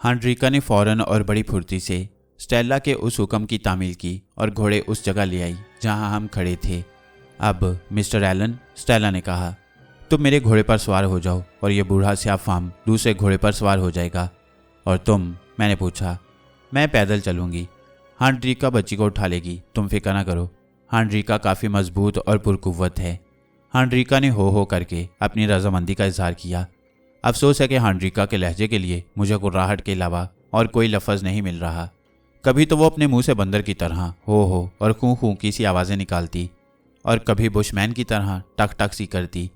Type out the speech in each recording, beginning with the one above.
हांड्रिका ने फौरन और बड़ी फुर्ती से स्टेला के उस हुक्म की तामील की और घोड़े उस जगह ले आई जहां हम खड़े थे। अब मिस्टर एलन, स्टेला ने कहा, तुम मेरे घोड़े पर सवार हो जाओ और ये बूढ़ा स्याह फार्म दूसरे घोड़े पर सवार हो जाएगा। और तुम? मैंने पूछा। मैं पैदल चलूंगी। हांड्रिका बच्ची को उठा लेगी, तुम फिक्र ना करो। हांड्रिका काफ़ी मजबूत और पुरकुव्वत है। हांड्रिका ने हो करके अपनी रजामंदी का इजहार किया। अफसोस है कि हांड्रिका के लहजे के लिए मुझे कुर्राहट के अलावा और कोई लफ्ज़ नहीं मिल रहा। कभी तो वो अपने मुंह से बंदर की तरह हो और खूं खूं की सी आवाज़ें निकालती, और कभी बुशमैन की तरह टक टक सी करती,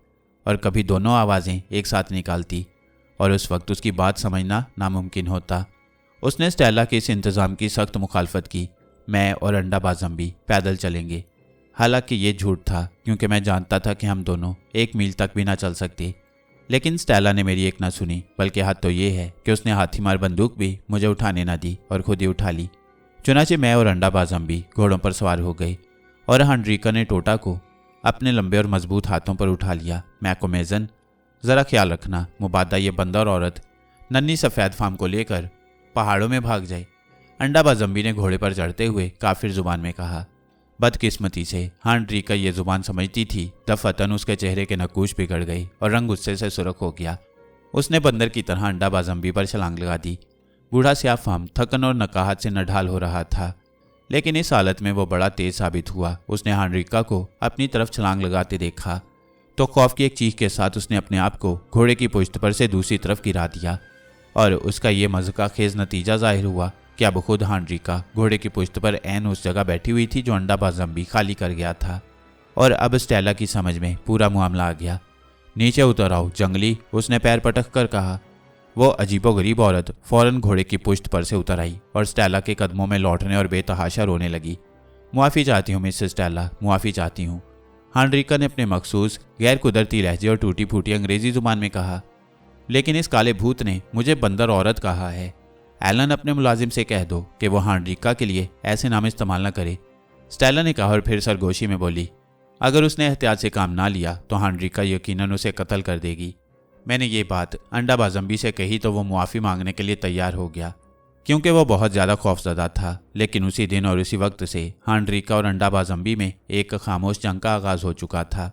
और कभी दोनों आवाज़ें एक साथ निकालती, और उस वक्त उसकी बात समझना नामुमकिन होता। उसने स्टेला के इस इंतज़ाम की सख्त मुखालफत की। मैं और अंडाबाज ज़म्बी पैदल चलेंगे। हालांकि ये झूठ था, क्योंकि मैं जानता था कि हम दोनों 1 मील तक भी ना चल सकते। लेकिन स्टेला ने मेरी एक ना सुनी, बल्कि हद तो ये है कि उसने हाथी मार बंदूक भी मुझे उठाने ना दी और खुद ही उठा ली। चुनाचे मैं और अंडाबाज ज़म्बी घोड़ों पर सवार हो गए और हांड्रिका ने टोटा को अपने लंबे और मजबूत हाथों पर उठा लिया। मैकोमेजन, ज़रा ख्याल रखना, मुबादा ये बंदा और औरत नन्ही सफ़ेद फार्म को लेकर पहाड़ों में भाग जाए। अंडाबाज ज़म्बी ने घोड़े पर चढ़ते हुए काफिर जुबान में कहा। बदकिस्मती से हांड्रिका ये जुबान समझती थी। दफअतन उसके चेहरे के नकूश बिगड़ गई और रंग गुस्से से सुर्ख हो गया। उसने बंदर की तरह अंडाबाज ज़म्बी पर छलांग लगा दी। बूढ़ा स्याह फार्म थकन और नकाहत से नढाल हो रहा था, लेकिन इस हालत में वो बड़ा तेज साबित हुआ। उसने हांड्रिका को अपनी तरफ छलांग लगाते देखा तो खौफ की एक चीख के साथ उसने अपने आप को घोड़े की पुश्त पर से दूसरी तरफ गिरा दिया, और उसका ये मज़का खेज नतीजा जाहिर हुआ कि अब खुद हांड्रिका घोड़े की पुश्त पर ऐन उस जगह बैठी हुई थी जो अंडाबाज ज़म्बी खाली कर गया था। और अब स्टेला की समझ में पूरा मामला आ गया। नीचे उतर आओ जंगली, उसने पैर पटक कर कहा। वो अजीबोगरीब औरत फौरन घोड़े की पुश्त पर से उतर आई और स्टेला के कदमों में लौटने और बेतहाशा रोने लगी। मुआफ़ी चाहती हूँ मिसेस स्टेला, मुआफ़ी चाहती हूँ, हांड्रिका ने अपने मखसूस गैर कुदरती लहजे और टूटी फूटी अंग्रेजी जुबान में कहा। लेकिन इस काले भूत ने मुझे बंदर औरत कहा है। एलन, अपने मुलाजिम से कह दो कि वो हांड्रिका के लिए ऐसे नाम इस्तेमाल न करे, स्टेला ने कहा और फिर सरगोशी में बोली। अगर उसने एहतियात से काम ना लिया तो हांड्रिका यकीनन उसे कत्ल कर देगी। मैंने ये बात अंडाबाज ज़म्बी से कही तो वो मुआफ़ी मांगने के लिए तैयार हो गया, क्योंकि वो बहुत ज़्यादा खौफजदा था। लेकिन उसी दिन और उसी वक्त से हांड्रिका और अंडाबाज ज़म्बी में एक खामोश जंग का आगाज़ हो चुका था।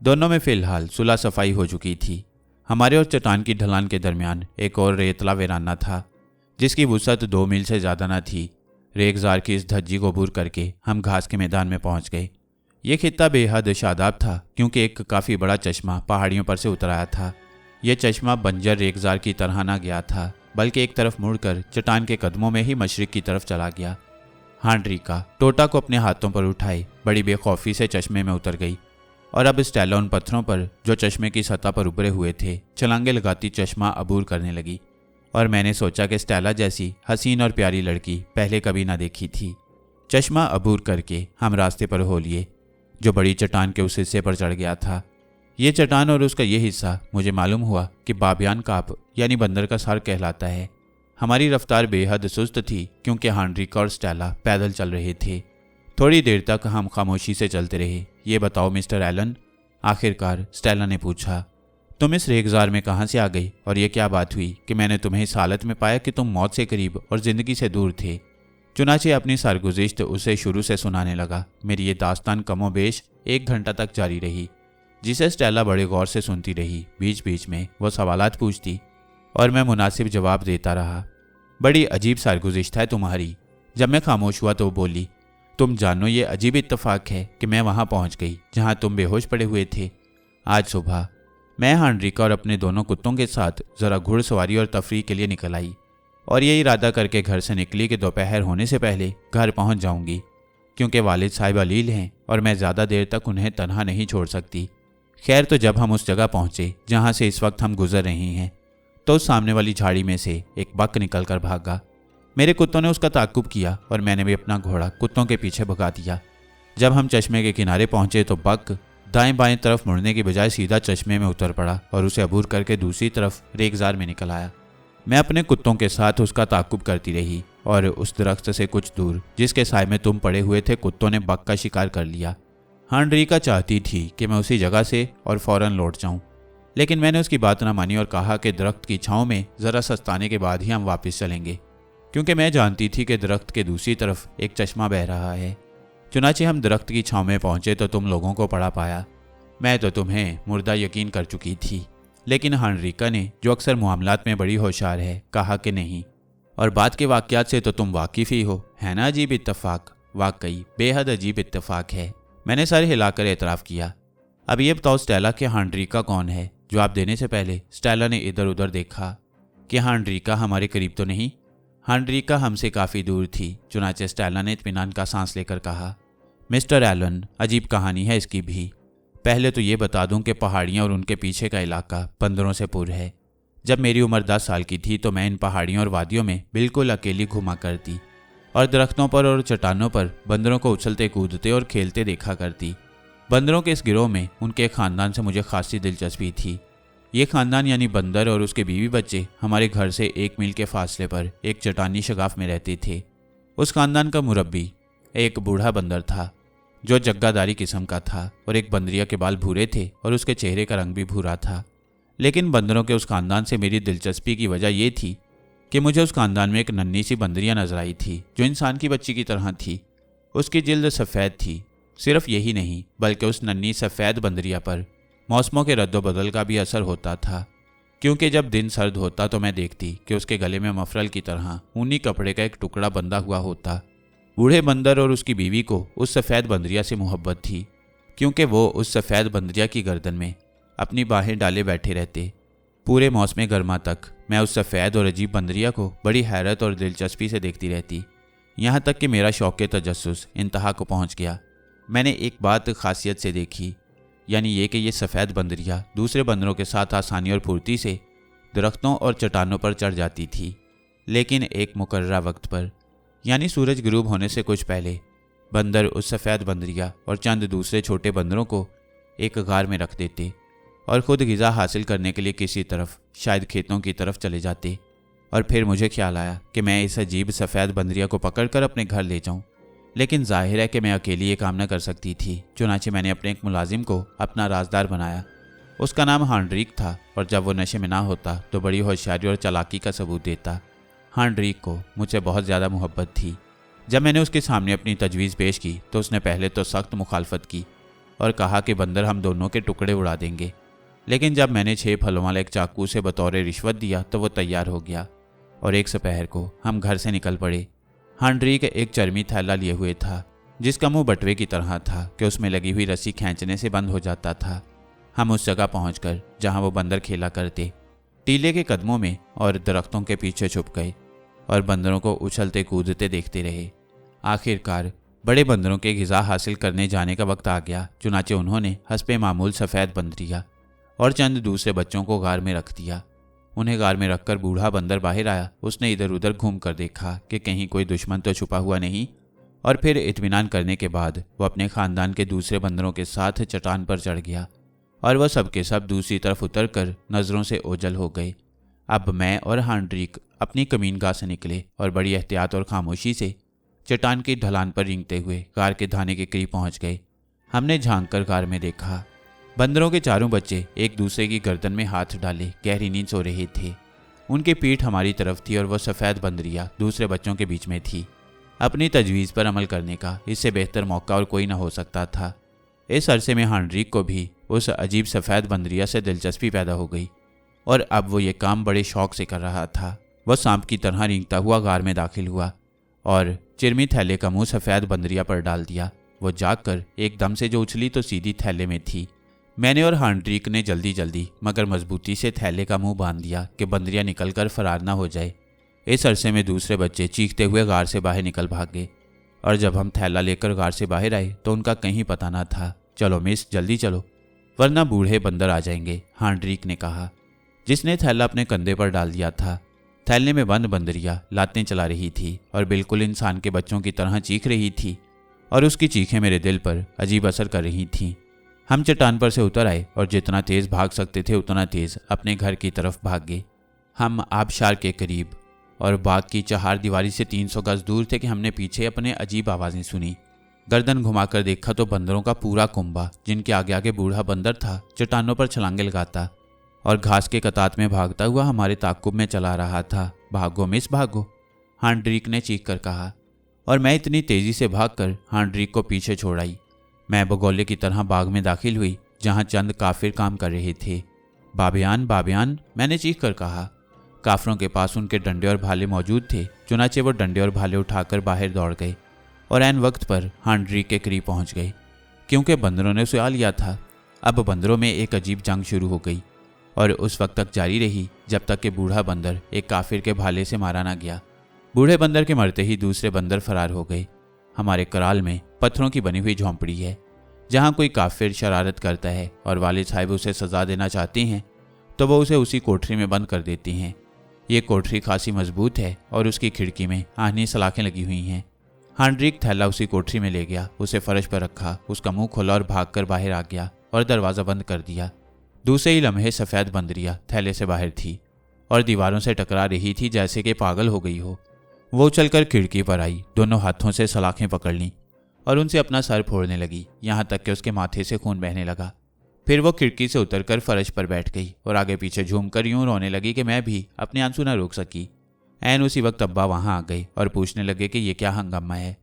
दोनों में फ़िलहाल सुलह सफाई हो चुकी थी। हमारे और चट्टान की ढलान के दरमियान एक और रेतला वीराना था, जिसकी वुसअत 2 मील से ज़्यादा न थी। रेगजार की इस धज्जी को अबूर करके हम घास के मैदान में पहुंच गए। ये खित्ता बेहद शादाब था, क्योंकि एक काफ़ी बड़ा चश्मा पहाड़ियों पर से उतर आया था। यह चश्मा बंजर रेगजार की तरह ना गया था, बल्कि एक तरफ मुड़कर चट्टान के कदमों में ही मशरिक की तरफ चला गया। हांड्रिका टोटा को अपने हाथों पर उठाए बड़ी बेखौफी से चश्मे में उतर गई, और अब स्टेला उन पत्थरों पर जो चश्मे की सतह पर उभरे हुए थे छलांगे लगाती चश्मा अबूर करने लगी। और मैंने सोचा कि स्टेला जैसी हसीन और प्यारी लड़की पहले कभी ना देखी थी। चश्मा अबूर करके हम रास्ते पर हो लिए, जो बड़ी चट्टान के उस हिस्से पर चढ़ गया था। ये चट्टान और उसका ये हिस्सा मुझे मालूम हुआ कि बाबियान काप यानी बंदर का सर कहलाता है। हमारी रफ्तार बेहद सुस्त थी, क्योंकि हांड्रिका और स्टेला पैदल चल रहे थे। थोड़ी देर तक हम खामोशी से चलते रहे। ये बताओ मिस्टर एलन, आखिरकार स्टेला ने पूछा, तुम इस रेगजार में कहाँ से आ गई, और ये क्या बात हुई कि मैंने तुम्हें इस हालत में पाया कि तुम मौत से करीब और ज़िंदगी से दूर थे। चुनाचे अपनी सरगुज़िश्त उसे शुरू से सुनाने लगा। मेरी ये दास्तान कमोबेश 1 घंटा तक जारी रही, जिसे स्टेला बड़े गौर से सुनती रही। बीच बीच में वो सवालात पूछती और मैं मुनासिब जवाब देता रहा। बड़ी अजीब सरगुज़िश्त है तुम्हारी। जब मैं खामोश हुआ तो बोली, तुम जानो ये अजीब इत्तेफाक है कि मैं वहाँ पहुँच गई जहाँ तुम बेहोश पड़े हुए थे। आज सुबह मैं हांड्रिका और अपने दोनों कुत्तों के साथ ज़रा घुड़सवारी और तफरीह के लिए निकल आई, और ये इरादा करके घर से निकली कि दोपहर होने से पहले घर पहुँच जाऊँगी, क्योंकि वालिद साहिब अलील हैं और मैं ज़्यादा देर तक उन्हें तन्हा नहीं छोड़ सकती। खैर, तो जब हम उस जगह पहुँचे जहाँ से इस वक्त हम गुजर रहे हैं, तो उस सामने वाली झाड़ी में से एक बक निकल कर भागा। मेरे कुत्तों ने उसका ताक़ुब किया और मैंने भी अपना घोड़ा कुत्तों के पीछे भगा दिया। जब हम चश्मे के किनारे पहुँचे तो बक दाएं बाएं तरफ मुड़ने की बजाय सीधा चश्मे में उतर पड़ा और उसे अबूर करके दूसरी तरफ रेगजार में निकल आया। मैं अपने कुत्तों के साथ उसका ताक़ुब करती रही, और उस दरख्त से कुछ दूर जिसके साए में तुम पड़े हुए थे, कुत्तों ने बक का शिकार कर लिया। हांड्रिका चाहती थी कि मैं उसी जगह से और फौरन लौट जाऊं, लेकिन मैंने उसकी बात ना मानी और कहा कि दरख्त की छांव में ज़रा सस्ताने के बाद ही हम वापस चलेंगे, क्योंकि मैं जानती थी कि दरख्त के दूसरी तरफ एक चश्मा बह रहा है। चुनाचे हम दरख्त की छांव में पहुंचे तो तुम लोगों को पड़ा पाया। मैं तो तुम्हें मुर्दा यकीन कर चुकी थी, लेकिन हानरीका ने, जो अक्सर मामलात में बड़ी होशियार है, कहा कि नहीं, और बात के वाक़यात से तो तुम वाकिफ़ ही हो, है ना। अजीब इत्तेफाक, वाकई बेहद अजीब इत्तेफाक है। मैंने सर हिलाकर एतराफ़ किया। अब ये बताओ स्टेला कि हानरीका कौन है? जवाब देने से पहले स्टेला ने इधर उधर देखा कि हानरीका हमारे करीब तो नहीं। हानरीका हमसे काफ़ी दूर थी। चुनाचे स्टेला ने इत्मीनान का सांस लेकर कहा, मिस्टर एलन, अजीब कहानी है इसकी भी। पहले तो ये बता दूं कि पहाड़ियाँ और उनके पीछे का इलाका बंदरों से पुर है। जब मेरी उम्र 10 साल की थी तो मैं इन पहाड़ियों और वादियों में बिल्कुल अकेली घुमा करती और दरख्तों पर और चट्टानों पर बंदरों को उछलते कूदते और खेलते देखा करती। बंदरों के इस गिरोह में उनके एक ख़ानदान से मुझे खासी दिलचस्पी थी। ये ख़ानदान यानी बंदर और उसके बीवी बच्चे हमारे घर से 1 मील के फासले पर एक चट्टानी शगाफ में रहते थे। उस ख़ानदान का मुरब्बी एक बूढ़ा बंदर था जो जग्गादारी किस्म का था, और एक बंदरिया के बाल भूरे थे और उसके चेहरे का रंग भी भूरा था। लेकिन बंदरों के उस ख़ानदान से मेरी दिलचस्पी की वजह यह थी कि मुझे उस ख़ानदान में एक नन्ही सी बंदरिया नजर आई थी जो इंसान की बच्ची की तरह थी। उसकी जिल्द सफ़ेद थी। सिर्फ यही नहीं, बल्कि उस नन्ही सफ़ेद बंदरिया पर मौसमों के रद्दोबदल का भी असर होता था, क्योंकि जब दिन सर्द होता तो मैं देखती कि उसके गले में मफरल की तरह ऊनी कपड़े का एक टुकड़ा बंधा हुआ होता। बूढ़े बंदर और उसकी बीवी को उस सफ़ेद बंदरिया से मोहब्बत थी, क्योंकि वो उस सफ़ेद बंदरिया की गर्दन में अपनी बाहें डाले बैठे रहते। पूरे मौसम गर्मा तक मैं उस सफ़ेद और अजीब बंदरिया को बड़ी हैरत और दिलचस्पी से देखती रहती, यहाँ तक कि मेरा शौक़ तजस्सुस इंतहा को पहुँच गया। मैंने एक बात खासियत से देखी, यानी ये कि ये सफ़ेद बंदरिया दूसरे बंदरों के साथ आसानी और फुर्ती से दरख्तों और चट्टानों पर चढ़ जाती थी, लेकिन एक मुकर्ररा वक्त पर, यानी सूरज गुरूब होने से कुछ पहले, बंदर उस सफ़ेद बंदरिया और चंद दूसरे छोटे बंदरों को एक गार में रख देते और ख़ुद ग़िज़ा हासिल करने के लिए किसी तरफ, शायद खेतों की तरफ चले जाते। और फिर मुझे ख्याल आया कि मैं इस अजीब सफ़ेद बंदरिया को पकड़कर अपने घर ले जाऊं, लेकिन जाहिर है कि मैं अकेली ये काम न कर सकती थी। चुनाचे मैंने अपने एक मुलाजिम को अपना राजदार बनाया। उसका नाम हानरीक था, और जब वो नशे में ना होता तो बड़ी होशियारी और चालाकी का सबूत देता। हानरीक को मुझसे बहुत ज़्यादा मोहब्बत थी। जब मैंने उसके सामने अपनी तजवीज़ पेश की तो उसने पहले तो सख्त मुखालफत की और कहा कि बंदर हम दोनों के टुकड़े उड़ा देंगे, लेकिन जब मैंने 6 फलों वाले एक चाकू से बतौर रिश्वत दिया तो वो तैयार हो गया और एक दोपहर को हम घर से निकल पड़े। हानरीक एक चर्मी थैला लिए हुए था जिसका मुंह बटवे की तरह था कि उसमें लगी हुई रस्सी खींचने से बंद हो जाता था। हम उस जगह पहुंचकर जहां वो बंदर खेला करते, टीले के कदमों में और दरख्तों के पीछे छुप गए और बंदरों को उछलते कूदते देखते रहे। आखिरकार बड़े बंदरों के ग़िज़ा हासिल करने जाने का वक्त आ गया। चुनाचे उन्होंने हस्बे मामूल सफ़ेद बंदरिया और चंद दूसरे बच्चों को गार में रख दिया। उन्हें गार में रखकर बूढ़ा बंदर बाहर आया। उसने इधर उधर घूम कर देखा कि कहीं कोई दुश्मन तो छुपा हुआ नहीं, और फिर इत्मीनान करने के बाद वो अपने ख़ानदान के दूसरे बंदरों के साथ चट्टान पर चढ़ गया और वह सब के सब दूसरी तरफ उतर कर नज़रों से ओझल हो गए। अब मैं और हानरीक अपनी कमीनगाह से निकले और बड़ी एहतियात और खामोशी से चट्टान की ढलान पर रेंगते हुए गार के धाने के करीब पहुंच गए। हमने झांक कर गार में देखा। बंदरों के चारों बच्चे एक दूसरे की गर्दन में हाथ डाले गहरी नींद सो रहे थे। उनकी पीठ हमारी तरफ थी और वह सफ़ेद बंदरिया दूसरे बच्चों के बीच में थी। अपनी तजवीज़ पर अमल करने का इससे बेहतर मौका और कोई न हो सकता था। इस अरसे में हानरीक को भी उस अजीब सफ़ेद बंदरिया से दिलचस्पी पैदा हो गई और अब वो ये काम बड़े शौक़ से कर रहा था। वह सांप की तरह रेंगता हुआ गार में दाखिल हुआ और चिरमी थैले का मुंह सफ़ेद बंदरिया पर डाल दिया। वो जागकर एकदम से जो उछली तो सीधी थैले में थी। मैंने और हानरीक ने जल्दी जल्दी मगर मजबूती से थैले का मुंह बांध दिया कि बंदरिया निकलकर फरार ना हो जाए। इस अरसे में दूसरे बच्चे चीखते हुए गार से बाहर निकल भागे और जब हम थैला लेकर गार से बाहर आए तो उनका कहीं पता ना था। चलो मिस, जल्दी चलो वरना बूढ़े बंदर आ जाएंगे, हानरीक ने कहा, जिसने थैला अपने कंधे पर डाल दिया था। थैले में बंद बंदरिया लातें चला रही थी और बिल्कुल इंसान के बच्चों की तरह चीख रही थी और उसकी चीखें मेरे दिल पर अजीब असर कर रही थीं। हम चट्टान पर से उतर आए और जितना तेज़ भाग सकते थे उतना तेज़ अपने घर की तरफ भागे। हम आबशार के करीब और बाग की चहार दीवारी से 300 गज दूर थे कि हमने पीछे अपने अजीब आवाज़ें सुनी। गर्दन घुमाकर देखा तो बंदरों का पूरा कुंबा, जिनके आगे आगे बूढ़ा बंदर था, चट्टानों पर छलांगे लगाता और घास के कतात में भागता हुआ हमारे ताकुब में चला रहा था। भागो मिस भागो, हांड्रिक ने चीख कर कहा और मैं इतनी तेजी से भागकर हांड्रिक को पीछे छोड़ आई। मैं बगौले की तरह बाग में दाखिल हुई जहां चंद काफिर काम कर रहे थे। बाबियान बाबियान, मैंने चीख कर कहा। काफिरों के पास उनके डंडे और भाले मौजूद थे, चुनाचे वो डंडे और भाले उठाकर बाहर दौड़ गए और ऐन वक्त पर हांड्रिक के करीब पहुंच गए, क्योंकि बंदरों ने उसे आ लिया था। अब बंदरों में एक अजीब जंग शुरू हो गई और उस वक्त तक जारी रही जब तक कि बूढ़ा बंदर एक काफिर के भाले से मारा ना गया। बूढ़े बंदर के मरते ही दूसरे बंदर फरार हो गए। हमारे कराल में पत्थरों की बनी हुई झोंपड़ी है। जहां कोई काफिर शरारत करता है और वालिद साहब उसे सजा देना चाहती हैं तो वो उसे उसी कोठरी में बंद कर देती हैं। ये कोठरी खासी मजबूत है और उसकी खिड़की में आहनी सलाखें लगी हुई हैं। हांड्रिक थैला उसी कोठरी में ले गया, उसे फर्श पर रखा, उसका मुंह खोला और भागकर बाहर आ गया और दरवाज़ा बंद कर दिया। दूसरे ही लम्हे सफ़ेद बंदरिया थैले से बाहर थी और दीवारों से टकरा रही थी जैसे कि पागल हो गई हो। वो चलकर खिड़की पर आई, दोनों हाथों से सलाखें पकड़ लीं और उनसे अपना सर फोड़ने लगी, यहाँ तक कि उसके माथे से खून बहने लगा। फिर वो खिड़की से उतरकर फर्श पर बैठ गई और आगे पीछे झूमकर यूं रोने लगी कि मैं भी अपने आंसू न रोक सकी। ऐन उसी वक्त अब्बा वहाँ आ गए और पूछने लगे कि ये क्या हंगामा है।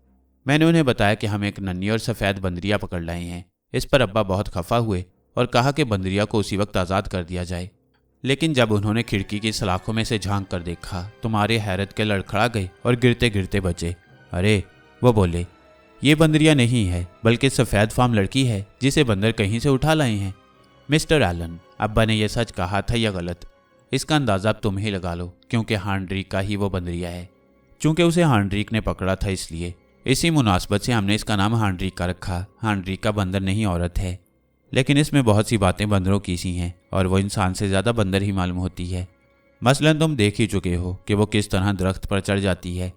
मैंने उन्हें बताया कि हम एक नन्ही और सफ़ेद बंदरिया पकड़ लाए हैं। इस पर अब्बा बहुत खफा हुए और कहा कि बंदरिया को उसी वक्त आज़ाद कर दिया जाए। लेकिन जब उन्होंने खिड़की की सलाखों में से झांक कर देखा तो मारे हैरत के लड़खड़ा गए और गिरते गिरते बचे। अरे, वो बोले, ये बंदरिया नहीं है बल्कि सफ़ेद फार्म लड़की है जिसे बंदर कहीं से उठा लाए हैं। मिस्टर एलन, अब्बा ने यह सच कहा था या गलत, इसका अंदाज़ा अब तुम ही लगा लो, क्योंकि हांड्रिक का ही वो बंदरिया है। चूंकि उसे हांड्रिक ने पकड़ा था इसलिए इसी मुनासबत से हमने इसका नाम हांड्रिक का रखा। हांड्रिक का बंदर नहीं औरत है, लेकिन इसमें बहुत सी बातें बंदरों की सी हैं और वो इंसान से ज़्यादा बंदर ही मालूम होती है। मसलन तुम देख ही चुके हो कि वो किस तरह दरख्त पर चढ़ जाती है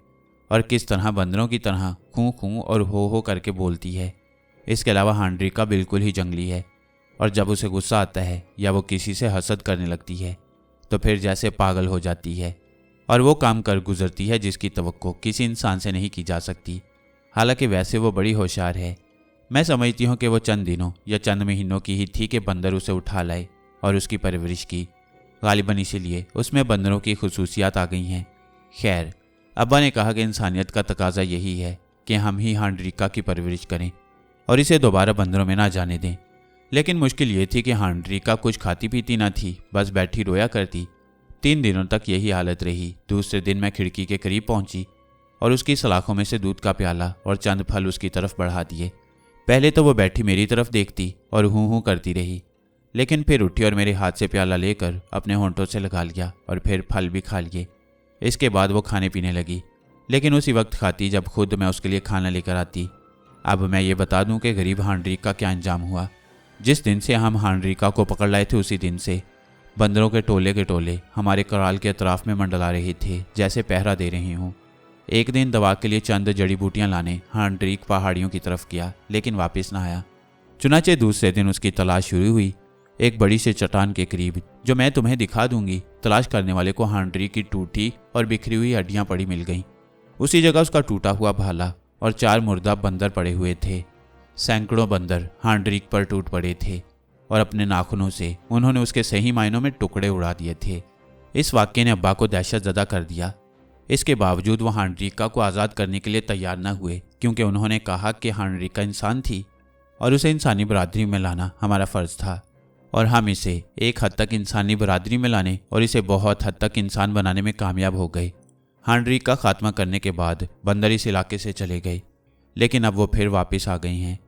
और किस तरह बंदरों की तरह खूं खूं और हो करके बोलती है। इसके अलावा हांड्रिक का बिल्कुल ही जंगली है और जब उसे गुस्सा आता है या वो किसी से हसद करने लगती है तो फिर जैसे पागल हो जाती है और वो काम कर गुजरती है जिसकी तवक्को किसी इंसान से नहीं की जा सकती। हालांकि वैसे वो बड़ी होशियार है। मैं समझती हूँ कि वो चंद दिनों या चंद महीनों की ही थी कि बंदर उसे उठा लाए और उसकी परवरिश की। गालिबन इसीलिए उसमें बंदरों की खुसूसियात आ गई हैं। खैर, अब्बा ने कहा कि इंसानियत का तकाजा यही है कि हम ही हांड्रिका की परवरिश करें और इसे दोबारा बंदरों में ना जाने दें। लेकिन मुश्किल ये थी कि हांड्रिका कुछ खाती पीती ना थी, बस बैठी रोया करती। 3 दिनों तक यही हालत रही। दूसरे दिन मैं खिड़की के करीब पहुंची और उसकी सलाखों में से दूध का प्याला और चंद फल उसकी तरफ बढ़ा दिए। पहले तो वो बैठी मेरी तरफ देखती और हूँ हूँ करती रही, लेकिन फिर उठी और मेरे हाथ से प्याला लेकर अपने होंठों से लगा लिया और फिर फल भी खा लिए। इसके बाद वो खाने पीने लगी, लेकिन उसी वक्त खाती जब खुद मैं उसके लिए खाना लेकर आती। अब मैं ये बता दूं कि गरीब हांड्रिक का क्या अंजाम हुआ। जिस दिन से हम हांड्रिका को पकड़ लाए थे उसी दिन से बंदरों के टोले हमारे कराल के अतराफ में मंडला रहे थे, जैसे पहरा दे रही हूँ। एक दिन दवा के लिए चंद जड़ी बूटियां लाने हांड्रिक पहाड़ियों की तरफ गया, लेकिन वापस ना आया। चुनाचे दूसरे दिन उसकी तलाश शुरू हुई एक बड़ी से चट्टान के करीब, जो मैं तुम्हें दिखा दूंगी। तलाश करने वाले को हांड्रिक की टूटी और बिखरी हुई हड्डियां पड़ी मिल गईं। उसी जगह उसका टूटा हुआ भाला और 4 मुर्दा बंदर पड़े हुए थे। सैकड़ों बंदर हांड्रिक पर टूट पड़े थे और अपने नाखूनों से उन्होंने उसके सही मायनों में टुकड़े उड़ा दिए थे। इस वाक्य ने अब्बा को दहशत ज़दा कर दिया। इसके बावजूद वो हांड्रिका को आज़ाद करने के लिए तैयार न हुए, क्योंकि उन्होंने कहा कि हांड्रिका इंसान थी और उसे इंसानी बरादरी में लाना हमारा फ़र्ज़ था, और हम इसे एक हद तक इंसानी बरादरी में लाने और इसे बहुत हद तक इंसान बनाने में कामयाब हो गए। हांड्रिका का खात्मा करने के बाद बंदर इस इलाके से चले गए, लेकिन अब वो फिर वापस आ गए हैं।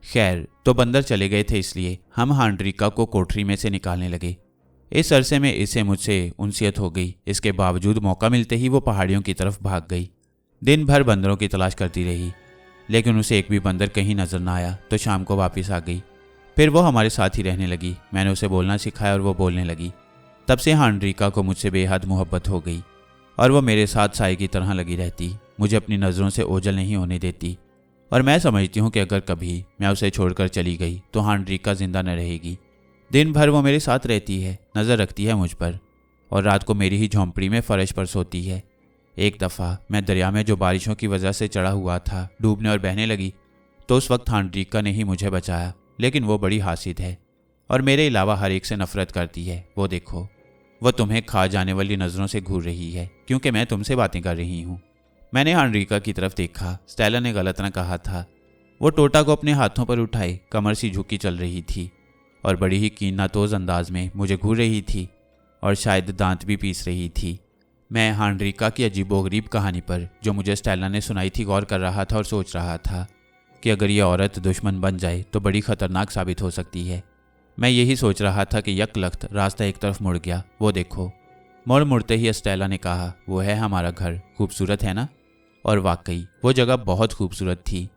खैर, तो बंदर चले गए थे इसलिए हम हांड्रिका को कोठरी में से निकालने लगे। इस अरसे में इसे मुझसे उनसियत हो गई। इसके बावजूद मौका मिलते ही वो पहाड़ियों की तरफ भाग गई। दिन भर बंदरों की तलाश करती रही, लेकिन उसे एक भी बंदर कहीं नजर ना आया, तो शाम को वापस आ गई। फिर वो हमारे साथ ही रहने लगी। मैंने उसे बोलना सिखाया और वो बोलने लगी। तब से हांड्रिका को मुझसे बेहद मोहब्बत हो गई और वो मेरे साथ साए की तरह लगी रहती, मुझे अपनी नज़रों से ओझल नहीं होने देती। और मैं समझती हूँ कि अगर कभी मैं उसे छोड़कर चली गई तो हांड्रिका जिंदा न रहेगी। दिन भर वो मेरे साथ रहती है, नज़र रखती है मुझ पर, और रात को मेरी ही झोंपड़ी में फर्श पर सोती है। एक दफ़ा मैं दरिया में जो बारिशों की वजह से चढ़ा हुआ था डूबने और बहने लगी, तो उस वक्त हांड्रिका ने ही मुझे बचाया, लेकिन वो बड़ी हासिद है और मेरे अलावा हर एक से नफरत करती है। वो देखो, वह तुम्हें खा जाने वाली नज़रों से घूर रही है क्योंकि मैं तुमसे बातें कर रही हूँ। मैंने एनरिका की तरफ देखा। स्टेला ने गलत न कहा था। वो टोटा को अपने हाथों पर उठाए कमर सी झुकी चल रही थी और बड़ी ही कीनातोज अंदाज में मुझे घूर रही थी और शायद दांत भी पीस रही थी। मैं एनरिका की अजीबोगरीब कहानी पर जो मुझे स्टेला ने सुनाई थी गौर कर रहा था और सोच रहा था कि अगर ये औरत दुश्मन बन जाए तो बड़ी खतरनाक साबित हो सकती है। मैं यही सोच रहा था कि यकलख्त रास्ता एक तरफ मुड़ गया। वो देखो, मुड़ते ही स्टेला ने कहा, वो है हमारा घर, खूबसूरत है ना? और वाकई वो जगह बहुत खूबसूरत थी।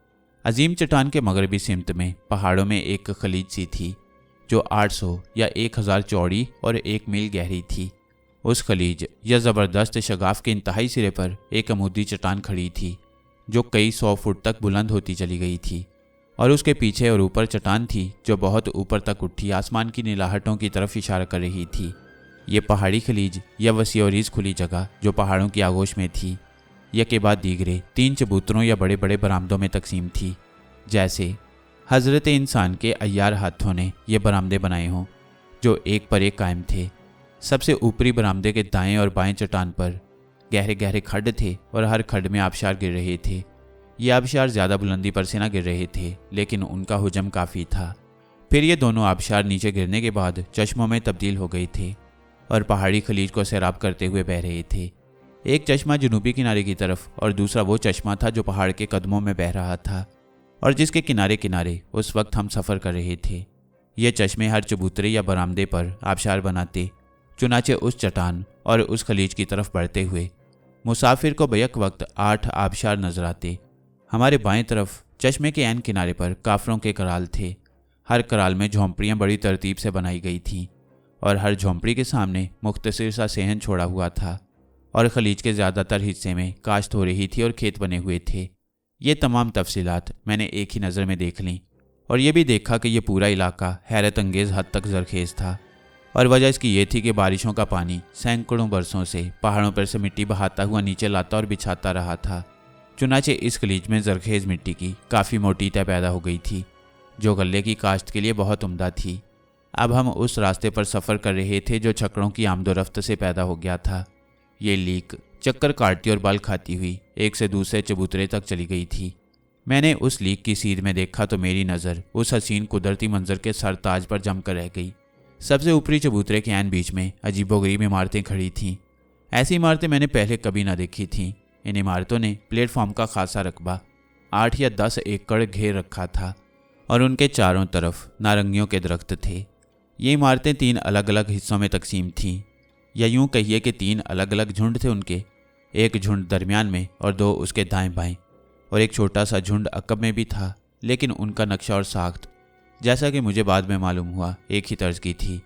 अजीम चट्टान के मगरबी सिमत में पहाड़ों में एक खलीज सी थी जो 800 या 1000 चौड़ी और 1 मील गहरी थी। उस खलीज या ज़बरदस्त शगाफ के इंतहाई सिरे पर एक अमूदी चट्टान खड़ी थी जो कई 100 फुट तक बुलंद होती चली गई थी और उसके पीछे और ऊपर चट्टान थी जो बहुत ऊपर तक उठी आसमान की नीलाहटों की तरफ इशारा कर रही थी। ये पहाड़ी खलीज या वसी और रीज़ खुली जगह जो पहाड़ों की आगोश में थी यके बाद दीगरे 3 चबूतरों या बड़े बड़े बरामदों में तकसीम थी। जैसे हज़रत इंसान के अय्यार हाथों ने ये बरामदे बनाए हों जो एक पर एक कायम थे। सबसे ऊपरी बरामदे के दाएं और बाएं चट्टान पर गहरे गहरे खड्ड थे और हर खड्ड में आबशार गिर रहे थे। ये आबशार ज़्यादा बुलंदी पर से न गिर रहे थे लेकिन उनका हुजम काफ़ी था। फिर ये दोनों आबशार नीचे गिरने के बाद चश्मों में तब्दील हो गए थे और पहाड़ी खलीज को सैराब करते हुए बह रहे थे। एक चश्मा जनूबी किनारे की तरफ और दूसरा वो चश्मा था जो पहाड़ के कदमों में बह रहा था और जिसके किनारे किनारे उस वक्त हम सफ़र कर रहे थे। ये चश्मे हर चबूतरे या बरामदे पर आबशार बनाते, चुनाचे उस चट्टान और उस खलीज की तरफ बढ़ते हुए मुसाफिर को बैक वक्त 8 आबशार नजर आते। हमारे बाएं तरफ चश्मे के ऐन किनारे पर काफरों के कराल थे। हर कराल में झोंपड़ियाँ बड़ी तरतीब से बनाई गई थीं और हर झोंपड़ी के सामने मुख्तसर सा सेहन छोड़ा हुआ था और खलीज के ज़्यादातर हिस्से में काश्त हो रही थी और खेत बने हुए थे। ये तमाम तफसीलात मैंने एक ही नज़र में देख लीं और ये भी देखा कि ये पूरा इलाका हैरत अंगेज़ हद तक जरखेज़ था और वजह इसकी ये थी कि बारिशों का पानी सैकड़ों बरसों से पहाड़ों पर से मिट्टी बहाता हुआ नीचे लाता और बिछाता रहा था। चुनाचे इस खलीज में जरखेज़ मिट्टी की काफ़ी मोटी तय पैदा हो गई थी जो गल्ले की काश्त के लिए बहुत उम्दा थी। अब हम उस रास्ते पर सफ़र कर रहे थे जो छकड़ों की आमदोरफ्त से पैदा हो गया था। ये लीक चक्कर काटती और बल खाती हुई एक से दूसरे चबूतरे तक चली गई थी। मैंने उस लीक की सीध में देखा तो मेरी नज़र उस हसीन कुदरती मंजर के सरताज पर जमकर रह गई। सबसे ऊपरी चबूतरे के ऐन बीच में अजीबोगरीब इमारतें खड़ी थीं। ऐसी इमारतें मैंने पहले कभी ना देखी थीं। इन इमारतों ने प्लेटफॉर्म का खासा रकबा 8 या 10 एकड़ घेर रखा था और उनके चारों तरफ नारंगियों के दरख्त थे। ये इमारतें 3 अलग अलग हिस्सों में तकसीम थीं, या यूं कहिए कि 3 अलग अलग झुंड थे उनके। एक झुंड दरमियान में और 2 उसके दाएं बाएं और एक छोटा सा झुंड अकब में भी था, लेकिन उनका नक्शा और साख्त जैसा कि मुझे बाद में मालूम हुआ एक ही तर्ज की थी।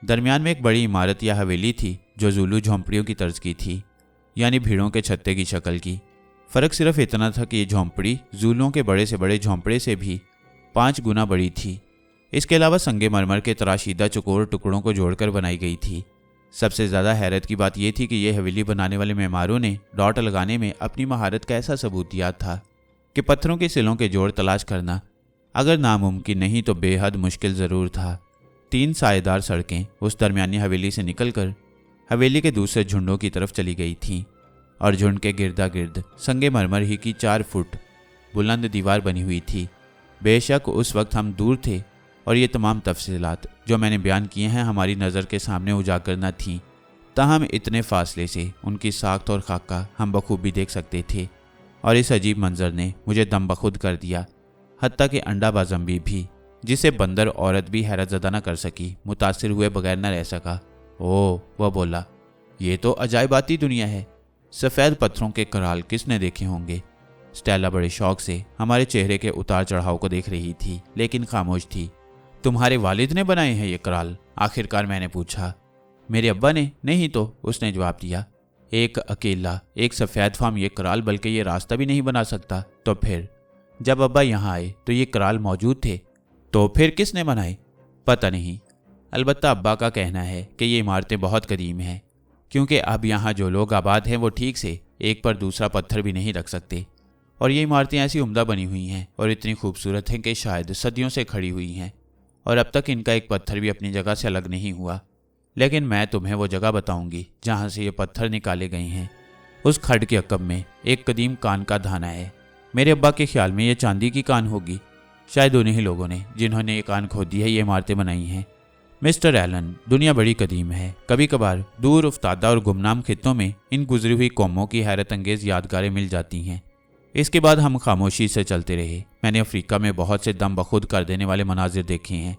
दरमियान में एक बड़ी इमारत या हवेली थी जो ज़ुलू झोंपड़ियों की तर्ज की थी, यानी भीड़ों के छत्ते की शक्ल की। फ़र्क सिर्फ इतना था कि ये झोंपड़ी ज़ुलुओं के बड़े से बड़े झोंपड़े से भी 5 गुना बड़ी थी। इसके अलावा संगे मरमर के तराशीदा चकोर टुकड़ों को जोड़कर बनाई गई थी। सबसे ज़्यादा हैरत की बात यह थी कि यह हवेली बनाने वाले मेमारों ने डॉट लगाने में अपनी महारत का ऐसा सबूत दिया था कि पत्थरों के सिलों के जोड़ तलाश करना अगर नामुमकिन नहीं तो बेहद मुश्किल ज़रूर था। 3 सायेदार सड़कें उस दरमियानी हवेली से निकलकर हवेली के दूसरे झुंडों की तरफ चली गई थीं और झुंड के गिरदा गिर्द संगे मरमर ही की 4 फुट बुलंद दीवार बनी हुई थी। बेशक उस वक्त हम दूर थे और ये तमाम तफसीलात जो मैंने बयान किए हैं हमारी नज़र के सामने उजागर न थीं, ताहम इतने फासले से उनकी साख्त और खाका हम बखूबी देख सकते थे और इस अजीब मंजर ने मुझे दम बखुद कर दिया। हत्ता कि अंडा बाजम्बी भी, जिसे बंदर औरत भी हैरत ज़दा न कर सकी, मुतासिर हुए बगैर न रह सका। ओह, वह बोला, ये तो अजायबाती दुनिया है। सफ़ेद पत्थरों के कराल किसने देखे होंगे? स्टेला बड़े शौक से हमारे चेहरे के उतार चढ़ाव को देख रही थी, लेकिन खामोश थी। तुम्हारे वालिद ने बनाए हैं ये कराल? आखिरकार मैंने पूछा। मेरे अब्बा ने? नहीं तो, उसने जवाब दिया। एक अकेला एक सफ़ेद फाम ये कराल बल्कि ये रास्ता भी नहीं बना सकता। तो फिर जब अब्बा यहाँ आए तो ये कराल मौजूद थे, तो फिर किसने बनाए? पता नहीं। अलबत्ता अब्बा का कहना है कि ये इमारतें बहुत कदीम हैं, क्योंकि अब यहाँ जो लोग आबाद हैं वो ठीक से एक पर दूसरा पत्थर भी नहीं रख सकते और ये इमारतें ऐसी उम्दा बनी हुई हैं और इतनी खूबसूरत हैं कि शायद सदियों से खड़ी हुई हैं और अब तक इनका एक पत्थर भी अपनी जगह से अलग नहीं हुआ। लेकिन मैं तुम्हें वो जगह बताऊंगी जहाँ से ये पत्थर निकाले गए हैं। उस खड्ड के अकब में एक कदीम कान का धाना है। मेरे अब्बा के ख्याल में ये चांदी की कान होगी। शायद उन्हीं लोगों ने जिन्होंने ये कान खोदी है ये इमारतें बनाई हैं। मिस्टर एलन, दुनिया बड़ी कदीम है। कभी कभार दूर उफ्तादा और गुमनाम खित्तों में इन गुजरी हुई कौमों की हैरत अंगेज यादगारें मिल जाती हैं। इसके बाद हम खामोशी से चलते रहे। मैंने अफ्रीका में बहुत से दम बखुद कर देने वाले मनाजिर देखे हैं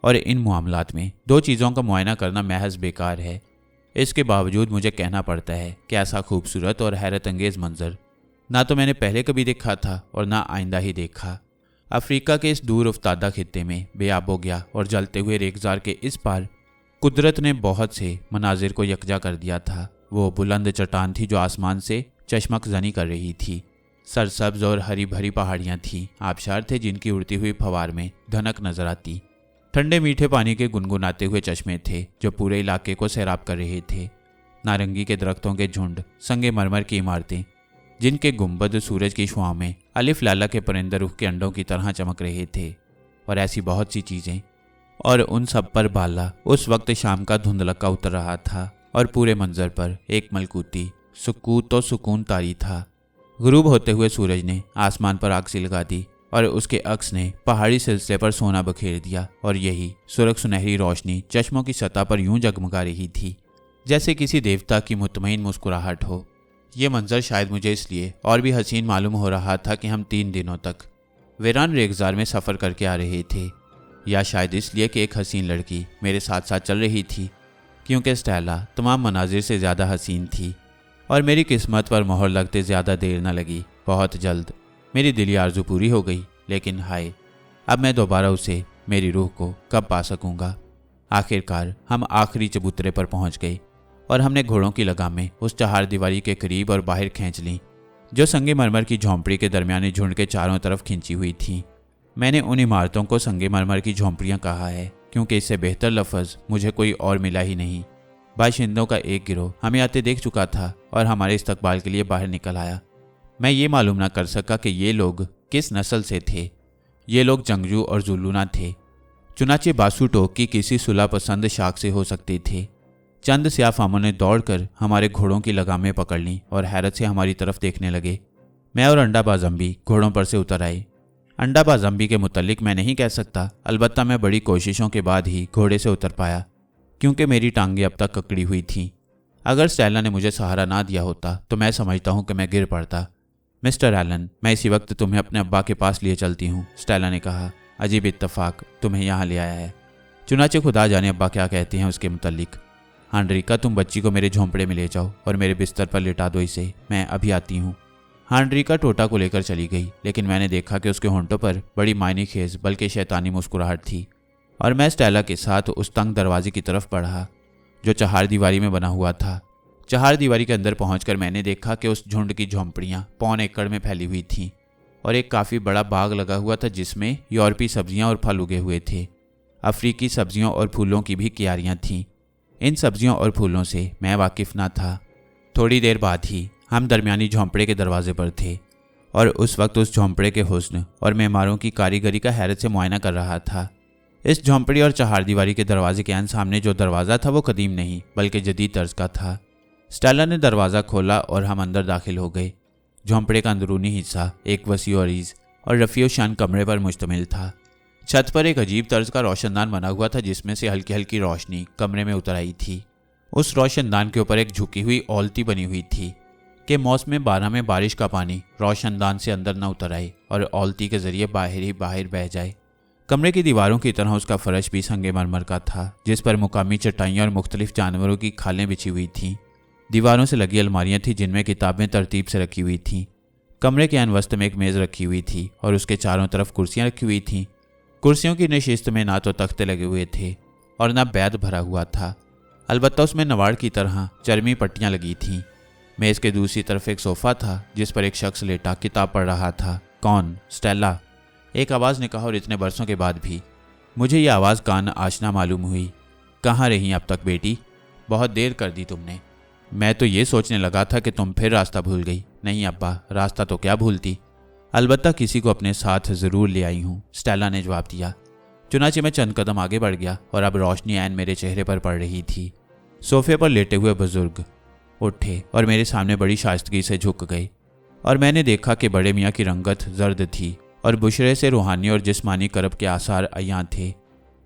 और इन मामलात में दो चीज़ों का मुआयना करना महज बेकार है। इसके बावजूद मुझे कहना पड़ता है कि ऐसा खूबसूरत और हैरत अंगेज मंजर ना तो मैंने पहले कभी देखा था और ना आइंदा ही देखा। अफ्रीका के इस दूर उफ्तादा खित्ते में बेआबो गया और जलते हुए रेगजार के इस पार कुदरत ने बहुत से मनाजिर को यकजा कर दिया था। वो बुलंद चट्टान थी जो आसमान से चश्मक जनी कर रही थी। सरसब्ज और हरी भरी पहाड़ियाँ थीं। आबशार थे जिनकी उड़ती हुई फवार में धनक नजर आती। ठंडे मीठे पानी के गुनगुनाते हुए चश्मे थे जो पूरे इलाके को सैराब कर रहे थे। नारंगी के दरख्तों के झुंड, संगे मरमर की इमारतें जिनके गुंबद सूरज की शुआओं में अलिफ लाला के परिंदर रुख के अंडों की तरह चमक रहे थे, और ऐसी बहुत सी चीज़ें। और उन सब पर बाला उस वक्त शाम का धुंधलका उतर रहा था और पूरे मंजर पर एक मलकूती सुकूत तो सुकून तारी था। गुरूब होते हुए सूरज ने आसमान पर आग सी लगा दी और उसके अक्स ने पहाड़ी सिलसिले पर सोना बखेर दिया, और यही सुरख सुनहरी रोशनी चश्मों की सतह पर यूं जगमगा रही थी जैसे किसी देवता की मुतमईन मुस्कुराहट हो। ये मंजर शायद मुझे इसलिए और भी हसीन मालूम हो रहा था कि हम 3 दिनों तक वीरान रेगजार में सफ़र करके आ रहे थे, या शायद इसलिए कि एक हसीन लड़की मेरे साथ साथ चल रही थी, क्योंकि स्टेला तमाम मनाजिर से ज़्यादा हसीन थी। और मेरी किस्मत पर मोहर लगते ज़्यादा देर न लगी। बहुत जल्द मेरी दिली आरजू पूरी हो गई। लेकिन हाय, अब मैं दोबारा उसे, मेरी रूह को कब पा सकूंगा। आखिरकार हम आखिरी चबूतरे पर पहुंच गए और हमने घोड़ों की लगामें उस चहार दीवारी के करीब और बाहर खींच लीं जो संगे मरमर की झोंपड़ी के दरमियानी झुंड के चारों तरफ खींची हुई थी। मैंने उन इमारतों को संगे मरमर की झोंपड़ियाँ कहा है क्योंकि इससे बेहतर लफ्ज़ मुझे कोई और मिला ही नहीं। बाशिंदों का एक गिरोह हमें आते देख चुका था और हमारे इस्तकबाल के लिए बाहर निकल आया। मैं ये मालूम ना कर सका कि ये लोग किस नस्ल से थे। ये लोग जंगजू और जुल्लूना थे, चुनाचे बासु टोक की किसी सुलह पसंद शाख से हो सकते थे। चंद स्याफामों ने दौड़कर हमारे घोड़ों की लगामें पकड़ लीं और हैरत से हमारी तरफ देखने लगे। मैं और अंडाबाज अम्बी घोड़ों पर से उतर आए। अंडाबाज अम्बी के मुतल्लिक मैं नहीं कह सकता, अलबत्ता मैं बड़ी कोशिशों के बाद ही घोड़े से उतर पाया क्योंकि मेरी टांगें अब तक ककड़ी हुई थीं। अगर स्टेला ने मुझे सहारा ना दिया होता तो मैं समझता हूँ कि मैं गिर पड़ता। मिस्टर एलन, मैं इसी वक्त तुम्हें अपने अब्बा के पास लिए चलती हूँ, स्टेला ने कहा। अजीब इत्तफाक तुम्हें यहाँ ले आया है। चुनाचे खुदा जाने अब्बा क्या कहते हैं उसके मुतल्लिक। हांड्रिका, तुम बच्ची को मेरे झोंपड़े में ले जाओ और मेरे बिस्तर पर लिटा दो इसे, मैं अभी आती हूँ। हांड्रिका टोटा को लेकर चली गई, लेकिन मैंने देखा कि उसके होंठों पर बड़ी मायने खेज बल्कि शैतानी मुस्कुराहट थी और मैं स्टेला के साथ उस तंग दरवाजे की तरफ बढ़ा जो चहार दीवारी में बना हुआ था। चहार दीवारी के अंदर पहुंचकर मैंने देखा कि उस झुंड की झोंपड़ियां पौन एकड़ में फैली हुई थीं और एक काफ़ी बड़ा बाग लगा हुआ था जिसमें यूरोपीय सब्जियां और फल उगे हुए थे। अफ्रीकी सब्जियों और फूलों की भी क्यारियां थीं। इन सब्जियों और फूलों से मैं वाकिफ ना था। थोड़ी देर बाद ही हम दरमियानी झोंपड़े के दरवाजे पर थे और उस वक्त उस झोंपड़े के हुस्न और मेमारों की कारीगरी का हैरत से मुआयना कर रहा था। इस झोंपड़ी और चहार दीवारी के दरवाजे के आन सामने जो दरवाज़ा था वो कदीम नहीं बल्कि जदीद तर्ज का था। स्टेला ने दरवाज़ा खोला और हम अंदर दाखिल हो गए। झोंपड़े का अंदरूनी हिस्सा एक वसी अरीज और रफ़ी शान कमरे पर मुश्तमिल था। छत पर एक अजीब तर्ज का रोशनदान बना हुआ था जिसमें से हल्की हल्की रोशनी कमरे में उतर आई थी। उस रोशनदान के ऊपर एक झुकी हुई औलती बनी हुई थी कि मौसम 12 में बारिश का पानी रोशनदान से अंदर न उतर आए और औलती के जरिए बाहर ही बाहर बह जाए। कमरे की दीवारों की तरह उसका फर्श भी संगमरमर का था जिस पर मुकामी चटाइयाँ और मुख्तलिफ जानवरों की खालें बिछी हुई थीं। दीवारों से लगी अलमारियाँ थीं जिनमें किताबें तरतीब से रखी हुई थीं। कमरे के अनवस्त में एक मेज़ रखी हुई थी और उसके चारों तरफ कुर्सियाँ रखी हुई थीं। कुर्सियों की नशिस्त में ना तो तख्ते लगे हुए थे और ना बैद भरा हुआ था, अलबत्ता उसमें नवाड़ की तरह चरमी पट्टियाँ लगी थीं। मेज़ के दूसरी तरफ एक सोफ़ा था जिस पर एक शख्स लेटा किताब पढ़ रहा था। कौन? स्टेला, एक आवाज़ ने कहा और इतने बरसों के बाद भी मुझे ये आवाज़ कान आशना मालूम हुई। कहाँ रही अब तक बेटी? बहुत देर कर दी तुमने। मैं तो ये सोचने लगा था कि तुम फिर रास्ता भूल गई। नहीं अब्बा, रास्ता तो क्या भूलती, अलबत्ता किसी को अपने साथ ज़रूर ले आई हूँ, स्टेला ने जवाब दिया। चुनाचे मैं चंद कदम आगे बढ़ गया और अब रोशनी ऐन मेरे चेहरे पर पड़ रही थी। सोफे पर लेटे हुए बुजुर्ग उठे और मेरे सामने बड़ी शाइस्तगी से झुक गए और मैंने देखा कि बड़े मियाँ की रंगत जर्द थी और बुशरे से रूहानी और जिस्मानी करब के आसार अयां थे।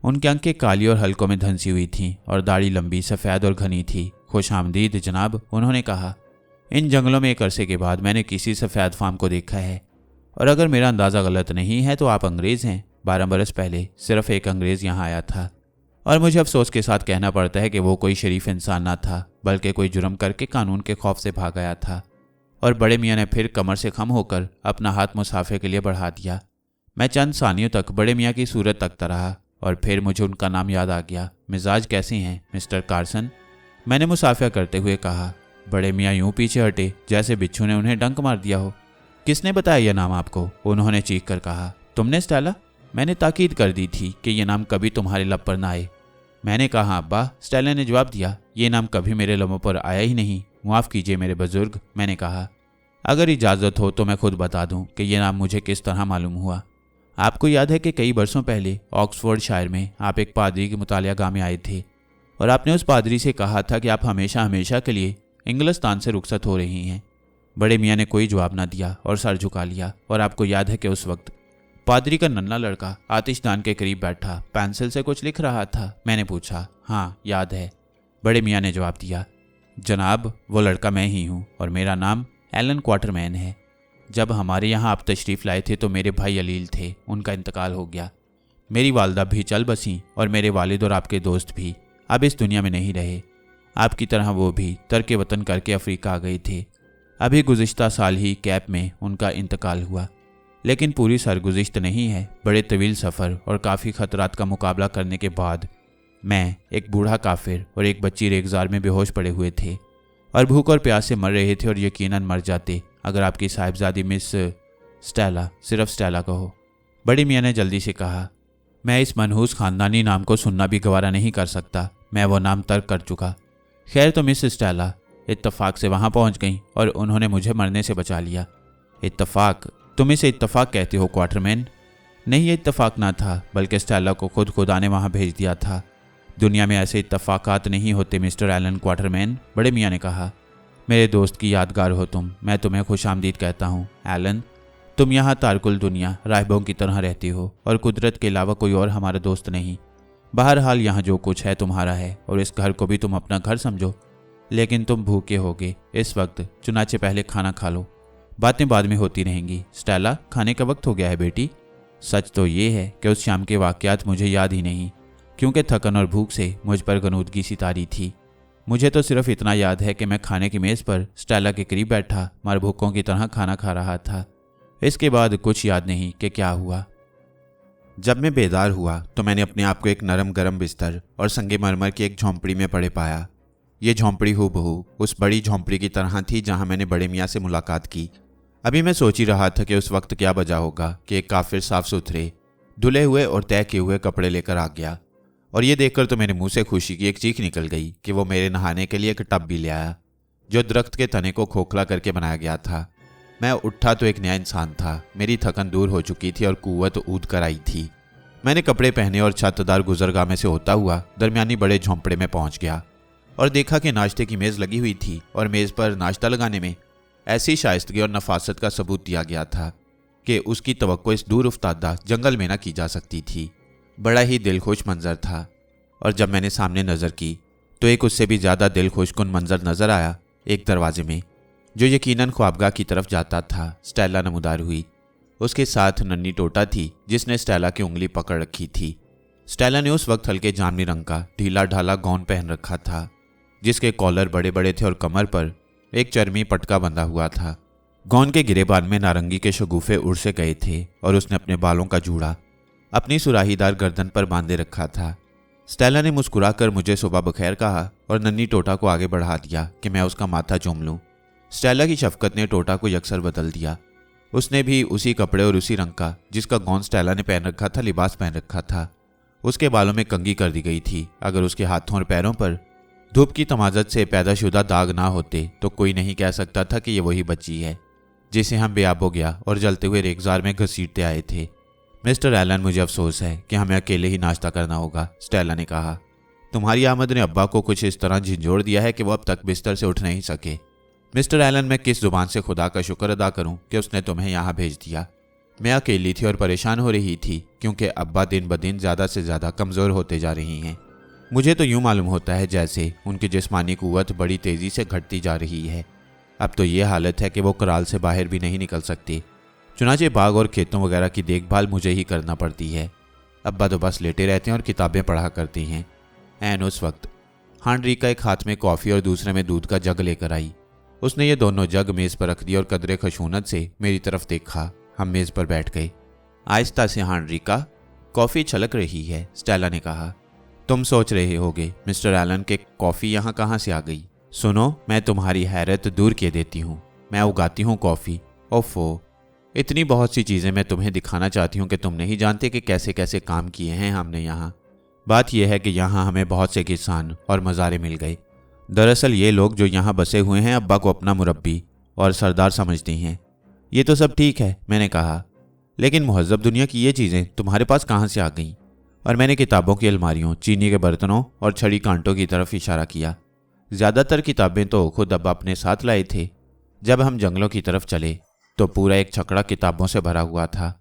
उनकी आंखें काली और हल्कों में धंसी हुई थीं और दाढ़ी लंबी, सफ़ेद और घनी थी। खुश आमदीद जनाब, उन्होंने कहा। इन जंगलों में एक अरसे के बाद मैंने किसी सफ़ेद फार्म को देखा है और अगर मेरा अंदाज़ा गलत नहीं है तो आप अंग्रेज़ हैं। 12 बरस पहले सिर्फ एक अंग्रेज़ यहाँ आया था और मुझे अफसोस के साथ कहना पड़ता है कि वो कोई शरीफ इंसान ना था, बल्कि कोई जुर्म करके कानून के खौफ से भाग गया था। और बड़े मियाँ ने फिर कमर से खम होकर अपना हाथ मुसाफे के लिए बढ़ा दिया। मैं चंद सानियों तक बड़े मियाँ की सूरत तकता रहा और फिर मुझे उनका नाम याद आ गया। मिजाज कैसे हैं मिस्टर कार्सन? मैंने मुसाफिया करते हुए कहा। बड़े मियाँ यूं पीछे हटे जैसे बिच्छू ने उन्हें डंक मार दिया हो। किसने बताया यह नाम आपको? उन्होंने चीख कर कहा। तुमने स्टेला? मैंने ताकीद कर दी थी कि यह नाम कभी तुम्हारे लब पर ना आए। मैंने कहा अब्बा। स्टेला ने जवाब दिया। ये नाम कभी मेरे लबों पर आया ही नहीं। माफ़ कीजिए मेरे बुजुर्ग, मैंने कहा। अगर इजाज़त हो तो मैं खुद बता दूं कि यह नाम मुझे किस तरह मालूम हुआ। आपको याद है कि कई बरसों पहले ऑक्सफोर्ड शायर में आप एक पादरी की मुतालिया में आए थे और आपने उस पादरी से कहा था कि आप हमेशा हमेशा के लिए इंग्लिस्तान से रुखसत हो रही हैं। बड़े मियाँ ने कोई जवाब ना दिया और सर झुका लिया। और आपको याद है कि उस वक्त पादरी का नन्हा लड़का आतिशदान के करीब बैठा पेंसिल से कुछ लिख रहा था? मैंने पूछा। हाँ याद है, बड़े मियाँ ने जवाब दिया। जनाब, वो लड़का मैं ही हूँ और मेरा नाम एलन क्वार्टरमैन है। जब हमारे यहाँ आप तशरीफ़ लाए थे तो मेरे भाई अलील थे, उनका इंतकाल हो गया। मेरी वालदा भी चल बसी और मेरे वालिद और आपके दोस्त भी अब इस दुनिया में नहीं रहे। आपकी तरह वो भी तर्क वतन करके अफ्रीका आ गए थे। अभी गुज़िश्ता साल ही कैप में उनका इंतकाल हुआ, लेकिन पूरी सरगुज़िश्त नहीं है। बड़े तवील सफ़र और काफ़ी ख़तरात का मुकाबला करने के बाद मैं, एक बूढ़ा काफिर और एक बच्ची रेगजार में बेहोश पड़े हुए थे और भूख और प्यास से मर रहे थे और यकीनन मर जाते अगर आपकी साहिबजादी मिस स्टेला, सिर्फ स्टेला कहो। बड़ी मियाँ ने जल्दी से कहा। मैं इस मनहूस ख़ानदानी नाम को सुनना भी गवारा नहीं कर सकता। मैं वो नाम तर्क कर चुका। खैर तो मिस स्टेला इत्तफाक से वहाँ पहुँच गई और उन्होंने मुझे मरने से बचा लिया। इत्तफाक? तुम इसे इत्तफाक कहते हो क्वार्टरमैन? नहीं, ये इत्तफाक ना था, बल्कि स्टेला को खुद खुदा ने वहाँ भेज दिया था। दुनिया में ऐसे इत्तफाकात नहीं होते मिस्टर एलन क्वार्टरमैन, बड़े मियाँ ने कहा। मेरे दोस्त की यादगार हो तुम। मैं तुम्हें खुश आमदीद कहता हूँ एलन। तुम यहाँ तारकुल दुनिया राहिबों की तरह रहती हो और कुदरत के अलावा कोई और हमारा दोस्त नहीं। बहरहाल यहाँ जो कुछ है तुम्हारा है और इस घर को भी तुम अपना घर समझो। लेकिन तुम भूखे होगे इस वक्त, चुनाचे पहले खाना खा लो। बातें बाद में होती रहेंगी। स्टेला, खाने का वक्त हो गया है बेटी। सच तो ये है कि उस शाम के वाक़यात मुझे याद ही नहीं, क्योंकि थकन और भूख से मुझ पर गनूदगी सी तारी थी। मुझे तो सिर्फ इतना याद है कि मैं खाने की मेज़ पर स्टेला के करीब बैठा मरभूकों की तरह खाना खा रहा था। इसके बाद कुछ याद नहीं कि क्या हुआ। जब मैं बेदार हुआ तो मैंने अपने आप को एक नरम गरम बिस्तर और संगे मरमर की एक झोंपड़ी में पड़े पाया। ये झोंपड़ी हूबहू उस बड़ी झोंपड़ी की तरह थी जहाँ मैंने बड़े मियाँ से मुलाकात की। अभी मैं सोच ही रहा था कि उस वक्त क्या वजह होगा कि एक काफिर साफ सुथरे, धुले हुए और तय किए हुए कपड़े लेकर आ गया और ये देखकर तो मेरे मुंह से खुशी की एक चीख निकल गई कि वो मेरे नहाने के लिए एक टब भी ले आया जो दरख्त के तने को खोखला करके बनाया गया था। मैं उठा तो एक नया इंसान था। मेरी थकन दूर हो चुकी थी और कुव्वत ऊद कर आई थी। मैंने कपड़े पहने और छतदार गुजरगाह में से होता हुआ दरमियानी बड़े झोंपड़े में पहुंच गया और देखा कि नाश्ते की मेज़ लगी हुई थी और मेज़ पर नाश्ता लगाने में ऐसी शाइस्तगी और नफासत का सबूत दिया गया था कि उसकी तवक्को इस दूर उफ्तादा जंगल में न की जा सकती थी। बड़ा ही दिलखुश मंजर था और जब मैंने सामने नज़र की तो एक उससे भी ज़्यादा दिलखुशकुन मंजर नज़र आया। एक दरवाजे में जो यकीनन ख्वाबगाह की तरफ जाता था स्टेला नमूदार हुई। उसके साथ नन्ही टोटा थी जिसने स्टेला की उंगली पकड़ रखी थी। स्टेला ने उस वक्त हल्के जामनी रंग का ढीला ढाला गाउन पहन रखा था जिसके कॉलर बड़े बड़े थे और कमर पर एक चरमी पटका बंधा हुआ था। गाउन के गिरेबान में नारंगी के शगुफे उड़ से गए थे और उसने अपने बालों का जूड़ा अपनी सुराहीदार गर्दन पर बांधे रखा था। स्टेला ने मुस्कुराकर मुझे सुबह बखैर कहा और नन्ही टोटा को आगे बढ़ा दिया कि मैं उसका माथा चूम लूं। स्टेला की शफकत ने टोटा को यकसर बदल दिया। उसने भी उसी कपड़े और उसी रंग का जिसका गाउन स्टेला ने पहन रखा था लिबास पहन रखा था। उसके बालों में कंघी कर दी गई थी। अगर उसके हाथों और पैरों पर धूप की तमाजत से पैदाशुदा दाग ना होते तो कोई नहीं कह सकता था कि ये वही बच्ची है जिसे हम बेआब हो गया और जलते हुए रेगजार में घसीटते आए थे। मिस्टर एलन, मुझे अफसोस है कि हमें अकेले ही नाश्ता करना होगा, स्टेला ने कहा। तुम्हारी आमद ने अब्बा को कुछ इस तरह झिंझोड़ दिया है कि वो अब तक बिस्तर से उठ नहीं सके। मिस्टर एलन, मैं किस जुबान से खुदा का शुक्र अदा करूं कि उसने तुम्हें यहाँ भेज दिया। मैं अकेली थी और परेशान हो रही थी क्योंकि अब्बा दिन ब दिन ज़्यादा से ज़्यादा कमज़ोर होते जा रही हैं। मुझे तो यूँ मालूम होता है जैसे उनकी जिस्मानी कुव्वत बड़ी तेज़ी से घटती जा रही है। अब तो ये हालत है कि वो कराल से बाहर भी नहीं निकल सकती। चुनाचे बाग और खेतों वगैरह की देखभाल मुझे ही करना पड़ती है। अब्बा तो बस लेटे रहते हैं और किताबें पढ़ा करती हैं। ऐन उस वक्त हांडरिका एक हाथ में कॉफ़ी और दूसरे में दूध का जग लेकर आई। उसने ये दोनों जग मेज़ पर रख दिए और कदरे खशूनत से मेरी तरफ देखा। हम मेज़ पर बैठ गए। आहिस्ता से, हांडरिका, कॉफ़ी छलक रही है, स्टेला ने कहा। तुम सोच रहे होगे मिस्टर एलन के कॉफ़ी यहाँ कहाँ से आ गई। सुनो, मैं तुम्हारी हैरत दूर किए देती हूँ। मैं उगाती हूँ कॉफ़ी। ओफो, इतनी बहुत सी चीज़ें मैं तुम्हें दिखाना चाहती हूँ कि तुम नहीं जानते कि कैसे कैसे काम किए हैं हमने यहाँ। बात यह है कि यहाँ हमें बहुत से किसान और मज़ारे मिल गए। दरअसल ये लोग जो यहाँ बसे हुए हैं अब्बा को अपना मुरब्बी और सरदार समझते हैं। ये तो सब ठीक है, मैंने कहा, लेकिन मुहज़्ज़ब दुनिया की ये चीज़ें तुम्हारे पास कहाँ से आ गईं? और मैंने किताबों की अलमारियों, चीनी के बर्तनों और छड़ी कांटों की तरफ इशारा किया। ज़्यादातर किताबें तो खुद अब्बा अपने साथ लाए थे। जब हम जंगलों की तरफ चले तो पूरा एक छकड़ा किताबों से भरा हुआ था।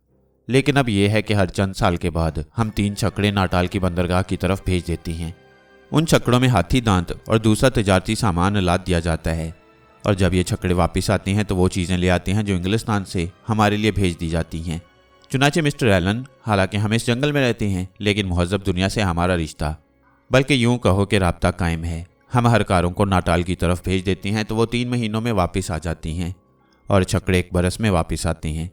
लेकिन अब यह है कि हर चंद साल के बाद हम 3 छकड़े नाटाल की बंदरगाह की तरफ भेज देती हैं। उन छकड़ों में हाथी दांत और दूसरा तजारती सामान लाद दिया जाता है, और जब ये छकड़े वापस आते हैं तो वो चीज़ें ले आते हैं जो इंग्लिस्तान से हमारे लिए भेज दी जाती हैं। चुनाचे मिस्टर एलन, हालांकि हम इस जंगल में रहते हैं लेकिन मुहज़्ज़ब दुनिया से हमारा रिश्ता, बल्कि यूँ कहो कि राब्ता कायम है। हम हर कारों को नाटाल की तरफ भेज देते हैं तो वो 3 महीनों में वापस आ जाती हैं और छकड़े 1 बरस में वापस आते हैं।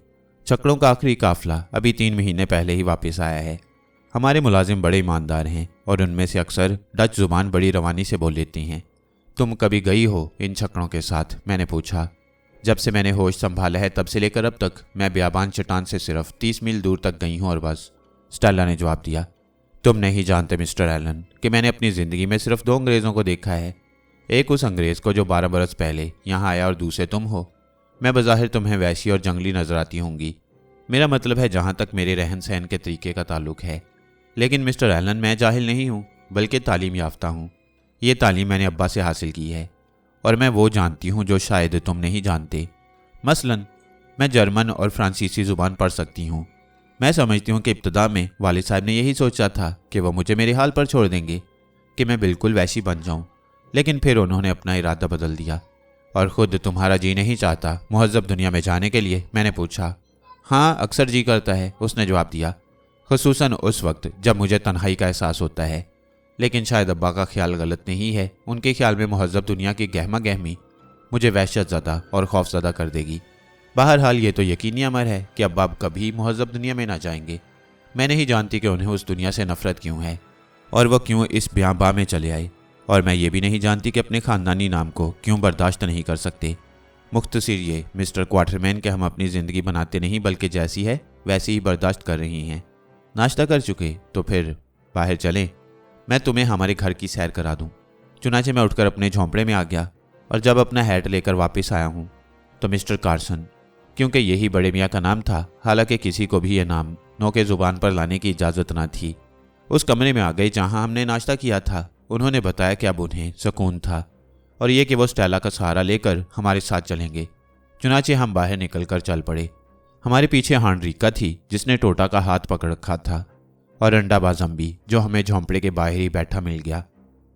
छकड़ों का आखिरी काफिला अभी 3 महीने पहले ही वापस आया है। हमारे मुलाजिम बड़े ईमानदार हैं और उनमें से अक्सर डच ज़ुबान बड़ी रवानी से बोल लेती हैं। तुम कभी गई हो इन छकड़ों के साथ, मैंने पूछा। जब से मैंने होश संभाला है तब से लेकर अब तक मैं बियाबान चट्टान से सिर्फ 30 मील दूर तक गई हूँ और बस, स्टेला ने जवाब दिया। तुम नहीं जानते मिस्टर एलन कि मैंने अपनी ज़िंदगी में सिर्फ 2 अंग्रेज़ों को देखा है। एक उस अंग्रेज़ को जो 12 बरस पहले यहाँ आया और दूसरे तुम हो। मैं बज़ाहिर तुम्हें वैसी और जंगली नजर आती होंगी, मेरा मतलब है जहाँ तक मेरे रहन सहन के तरीके का ताल्लुक है। लेकिन मिस्टर एलन, मैं जाहिल नहीं हूँ बल्कि तालीम याफ्ता हूँ। ये तालीम मैंने अब्बा से हासिल की है और मैं वो जानती हूँ जो शायद तुम नहीं जानते। मसलन मैं जर्मन और फ्रांसीसी ज़ुबान पढ़ सकती हूँ। मैं समझती हूँ कि इब्तदा में वालिद साहब ने यही सोचा था कि वह मुझे मेरे हाल पर छोड़ देंगे, कि मैं बिल्कुल वैसी बन जाऊँ, लेकिन फिर उन्होंने अपना इरादा बदल दिया। और ख़ुद तुम्हारा जी नहीं चाहता मुहज़्ज़ब दुनिया में जाने के लिए, मैंने पूछा। हाँ, अक्सर जी करता है, उसने जवाब दिया, ख़ुसूसन उस वक्त जब मुझे तन्हाई का एहसास होता है। लेकिन शायद अब्बा का ख्याल गलत नहीं है। उनके ख्याल में मुहज़्ज़ब दुनिया की गहमा गहमी मुझे वहशतज़दा और खौफज़दा कर देगी। बहरहाल ये तो यकीनी अमर है कि अब्बा कभी मुहज़्ज़ब दुनिया में ना जाएंगे। मैं नहीं जानती कि उन्हें उस दुनिया से नफ़रत क्यों है और वह क्यों इस ब्याबां में चले आए, और मैं ये भी नहीं जानती कि अपने ख़ानदानी नाम को क्यों बर्दाश्त नहीं कर सकते। मुख्तसर ये मिस्टर क्वार्टरमैन के हम अपनी ज़िंदगी बनाते नहीं बल्कि जैसी है वैसी ही बर्दाश्त कर रही हैं। नाश्ता कर चुके तो फिर बाहर चलें, मैं तुम्हें हमारे घर की सैर करा दूं। चुनाचे मैं उठकर अपने झोंपड़े में आ गया और जब अपना हैट लेकर वापस आया हूं तो मिस्टर कार्सन, क्योंकि यही बड़े मियाँ का नाम था, हालांकि किसी को भी यह नाम नौके ज़ुबान पर लाने की इजाज़त ना थी, उस कमरे में आ गई जहाँ हमने नाश्ता किया था। उन्होंने बताया कि अब उन्हें सुकून था और ये कि वो स्टेला का सहारा लेकर हमारे साथ चलेंगे। चुनाचे हम बाहर निकलकर चल पड़े। हमारे पीछे हांडरिका थी जिसने टोटा का हाथ पकड़ रखा था, और अंडाबाज अम्बी जो हमें झोंपड़े के बाहर ही बैठा मिल गया।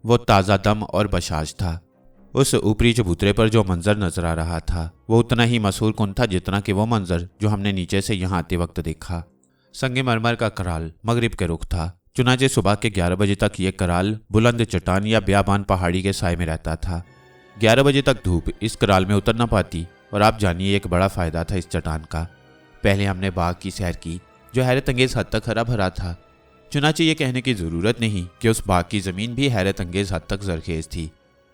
वो ताज़ा दम और बशाश था। उस ऊपरी चबूतरे पर जो मंजर नजर आ रहा था वो उतना ही मशहूर कुन था जितना कि वो मंजर जो हमने नीचे से यहाँ आते वक्त देखा। संगमरमर का कराल मगरिब के रुख था। चुनाचे सुबह के 11 बजे तक ये कराल बुलंद चट्टान या बियाबान पहाड़ी के साए में रहता था। 11 बजे तक धूप इस कराल में उतर न पाती, और आप जानिए एक बड़ा फ़ायदा था इस चट्टान का। पहले हमने बाग की सैर की जो हैरत अंगेज़ हद तक हरा भरा था। चुनाचे ये कहने की ज़रूरत नहीं कि उस बाग की ज़मीन भी हैरत अंगेज़ हद तक जरखेज़ थी।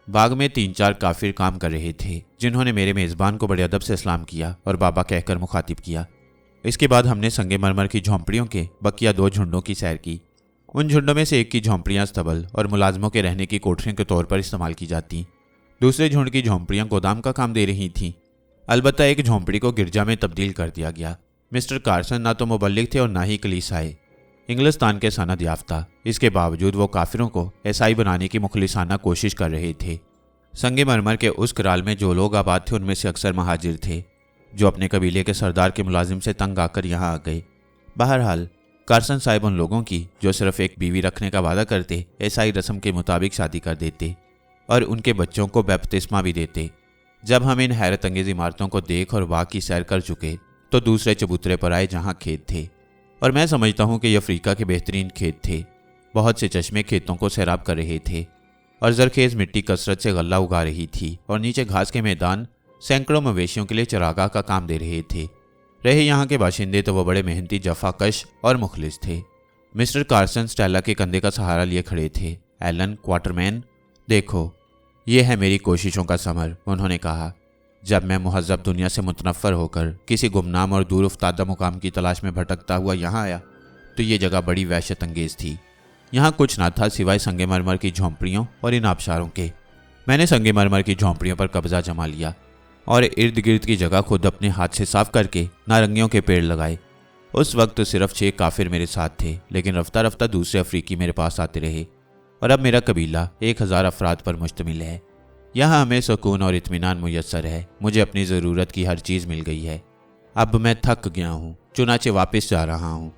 बाग में 3-4 काफिर काम कर रहे थे जिन्होंने मेरे मेज़बान को बड़े अदब से सलाम किया और बाबा कहकर मुखातिब किया। इसके बाद हमने संगमरमर की झोंपड़ियों के बकिया 2 झुंडों की सैर की। उन झुंडों में से एक की झोंपड़ियाँ स्तबल और मुलाजमों के रहने की कोठरियों के तौर पर इस्तेमाल की जाती, दूसरे झुंड की झोंपड़ियाँ गोदाम का काम दे रही थीं। अलबत्ता एक झोंपड़ी को गिरजा में तब्दील कर दिया गया। मिस्टर कार्सन ना तो मुबल्लिग थे और ना ही कलीसाए। इंग्लिस्तान के सनद याफ्ता, इसके बावजूद वो काफिरों को ईसाई बनाने की मुखलिसाना कोशिश कर रहे थे। संगमरमर के उस कराल में जो लोग आबाद थे उनमें से अक्सर महाजिर थे, जो अपने कबीले के सरदार के मुलाजिम से तंग आकर यहाँ आ गए। बहरहाल कार्सन साहब उन लोगों की जो सिर्फ एक बीवी रखने का वादा करते ईसाई रस्म के मुताबिक शादी कर देते और उनके बच्चों को बपतिस्मा भी देते। जब हम इन हैरत अंगेज इमारतों को देख और बाग की सैर कर चुके तो दूसरे चबूतरे पर आए जहाँ खेत थे, और मैं समझता हूँ कि ये अफ्रीका के बेहतरीन खेत थे। बहुत से चश्मे खेतों को सैराब कर रहे थे और जरखेज मिट्टी कसरत से गल्ला उगा रही थी, और नीचे घास के मैदान सैकड़ों मवेशियों के लिए चरागाह का काम दे रहे थे। रहे यहाँ के बाशिंदे तो वो बड़े मेहनती, जफाकश और मुखलिस थे। मिस्टर कार्सन स्टेला के कंधे का सहारा लिए खड़े थे। एलन क्वार्टरमैन, देखो ये है मेरी कोशिशों का समर, उन्होंने कहा। जब मैं मुहज़्ज़ब दुनिया से मुतनफ़र होकर किसी गुमनाम और दूर उफ्तादा मुकाम की तलाश में भटकता हुआ यहाँ आया तो ये जगह बड़ी वहशत अंगेज़ थी। यहाँ कुछ ना था सिवाय संगमरमर की झोंपड़ियों और इन आबशारों के। मैंने संगमरमर की झोंपड़ियों पर कब्जा जमा लिया और इर्द गिर्द की जगह खुद अपने हाथ से साफ करके नारंगियों के पेड़ लगाए। उस वक्त सिर्फ 6 काफिर मेरे साथ थे, लेकिन रफ्ता रफ्ता दूसरे अफ्रीकी मेरे पास आते रहे और अब मेरा कबीला 1000 अफराद पर मुश्तमिल है। यहाँ हमें सुकून और इत्मीनान मुयस्सर है। मुझे अपनी ज़रूरत की हर चीज़ मिल गई है। अब मैं थक गया हूँ, चुनाचे वापस जा रहा हूँ।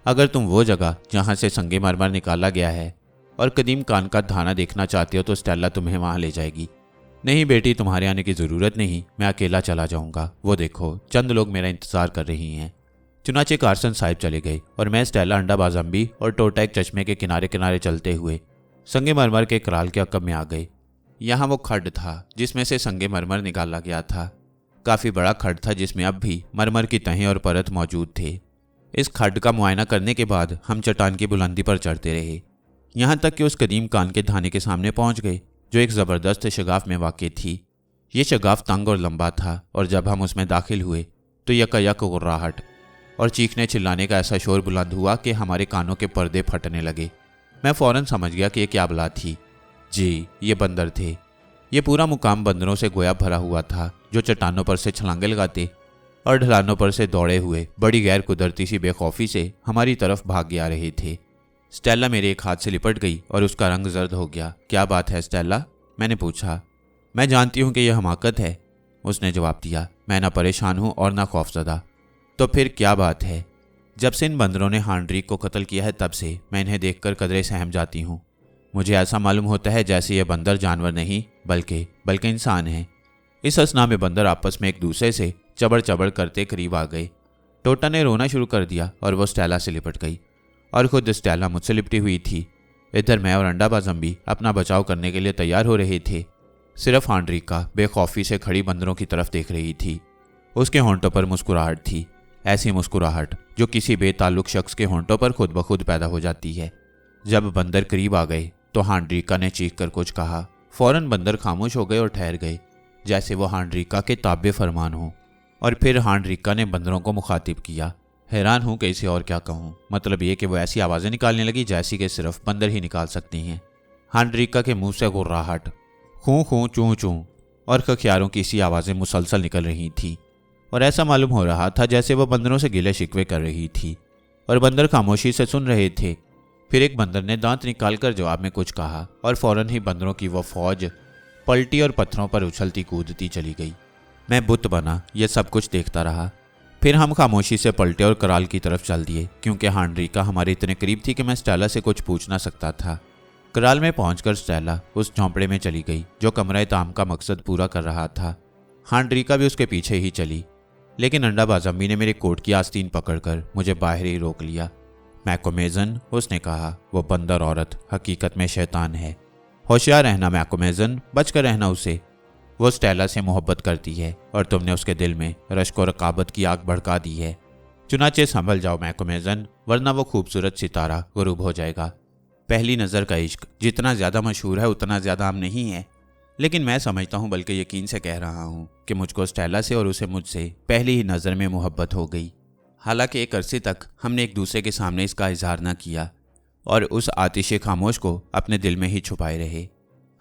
अगर तुम वो जगह जहाँ से संगमरमर निकाला गया है और कदीम कान का धाना देखना चाहते हो तो स्टेला तुम्हें वहाँ ले जाएगी। नहीं बेटी, तुम्हारे आने की ज़रूरत नहीं, मैं अकेला चला जाऊँगा। वो देखो, चंद लोग मेरा इंतज़ार कर रही हैं। चुनाचे कार्सन साहब चले गए और मैं स्टेला अंडाबाजम्बी और टोटैक चश्मे के किनारे किनारे चलते हुए संगमरमर के कराल के अकब में आ गए। यहाँ वो खड्ड था जिसमें से संगमरमर निकाला गया था। काफ़ी बड़ा खड्ड था जिसमें अब भी मरमर की तहें और परत मौजूद थे। इस खड्ड का मुआयना करने के बाद हम चट्टान की बुलंदी पर चढ़ते रहे, यहाँ तक कि उस कदीम कान के धाने के सामने पहुँच गए जो एक ज़बरदस्त शगाफ में वाक़ थी। ये शगाफ तंग और लंबा था और जब हम उसमें दाखिल हुए तो यकायक गुर्राहट और चीखने चिल्लाने का ऐसा शोर बुलंद हुआ कि हमारे कानों के पर्दे फटने लगे। मैं फ़ौरन समझ गया कि ये क्या बला थी। जी, ये बंदर थे। ये पूरा मुकाम बंदरों से गोया भरा हुआ था जो चट्टानों पर से छलांगे लगाते और ढलानों पर से दौड़े हुए बड़ी गैर कुदरती सी बेखौफी से हमारी तरफ भाग आ रहे थे। स्टेला मेरे एक हाथ से लिपट गई और उसका रंग जर्द हो गया। क्या बात है स्टेला? मैंने पूछा। मैं जानती हूँ कि यह हमाकत है, उसने जवाब दिया। मैं ना परेशान हूँ और ना खौफजदा। तो फिर क्या बात है? जब से इन बंदरों ने हांड्रीक को कत्ल किया है तब से मैं इन्हें देखकर कदरे सहम जाती हूँ। मुझे ऐसा मालूम होता है जैसे ये बंदर जानवर नहीं बल्कि इंसान हैं। इस असना में बंदर आपस में एक दूसरे से चबड़ चबड़ करते करीब आ गए। टोटा ने रोना शुरू कर दिया और वो स्टेला से लिपट गई और खुद स्टेला मुझसे लिपटी हुई थी। इधर मैं और अंडाबाजम्बी अपना बचाव करने के लिए तैयार हो रहे थे। सिर्फ हांड्रीका बेखौफी से खड़ी बंदरों की तरफ देख रही थी। उसके होंठों पर मुस्कुराहट थी, ऐसी मुस्कुराहट जो किसी बेताल्लुक शख्स के होंठों पर खुद ब खुद पैदा हो जाती है। जब बंदर करीब आ गए तो हांड्रीका ने चीख कर कुछ कहा। फौरन बंदर खामोश हो गए और ठहर गए जैसे वो हांड्रीका के ताबे फरमान हो। और फिर हांड्रीका ने बंदरों को मुखातिब किया। हैरान हूँ कि इसे और क्या कहूँ। मतलब ये कि वो ऐसी आवाज़ें निकालने लगी जैसी कि सिर्फ बंदर ही निकाल सकती हैं। हांड्रीका के मुंह से गुर्राहट, खूं खूं चूं चूं और खख्यारों की सी आवाज़ें मुसलसल निकल रही थीं और ऐसा मालूम हो रहा था जैसे वह बंदरों से गिले शिकवे कर रही थी और बंदर खामोशी से सुन रहे थे। फिर एक बंदर ने दांत निकालकर जवाब में कुछ कहा और फौरन ही बंदरों की वह फौज पलटी और पत्थरों पर उछलती कूदती चली गई। मैं बुत बना यह सब कुछ देखता रहा। फिर हम खामोशी से पलटे और कराल की तरफ चल दिए क्योंकि हांड्रीका हमारे इतने करीब थी कि मैं स्टेला से कुछ पूछ ना सकता था। कराल में पहुंचकर स्टेला उस झोंपड़े में चली गई जो कमरे ताम का मकसद पूरा कर रहा था। हांड्रीका भी उसके पीछे ही चली, लेकिन अंडाबाजम्बी ने मेरे कोट की आस्तीन पकड़कर मुझे बाहर ही रोक लिया। मैकोमेजन, उसने कहा, वो बंदर औरत हकीकत में शैतान है। होशियार रहना मैकोमेजन, बचकर रहना उसे। वो स्टेला से मोहब्बत करती है और तुमने उसके दिल में रश्क और रकाबत की आग भड़का दी है। चुनाचे संभल जाओ मैकोमेजन, वरना वो खूबसूरत सितारा गुरूब हो जाएगा। पहली नज़र का इश्क जितना ज़्यादा मशहूर है उतना ज़्यादा आम नहीं है, लेकिन मैं समझता हूँ बल्कि यकीन से कह रहा हूँ कि मुझको स्टेला से और उसे मुझसे पहली ही नज़र में मोहब्बत हो गई। हालांकि एक अरसे तक हमने एक दूसरे के सामने इसका इजहार न किया और उस आतिश खामोश को अपने दिल में ही छुपाए रहे।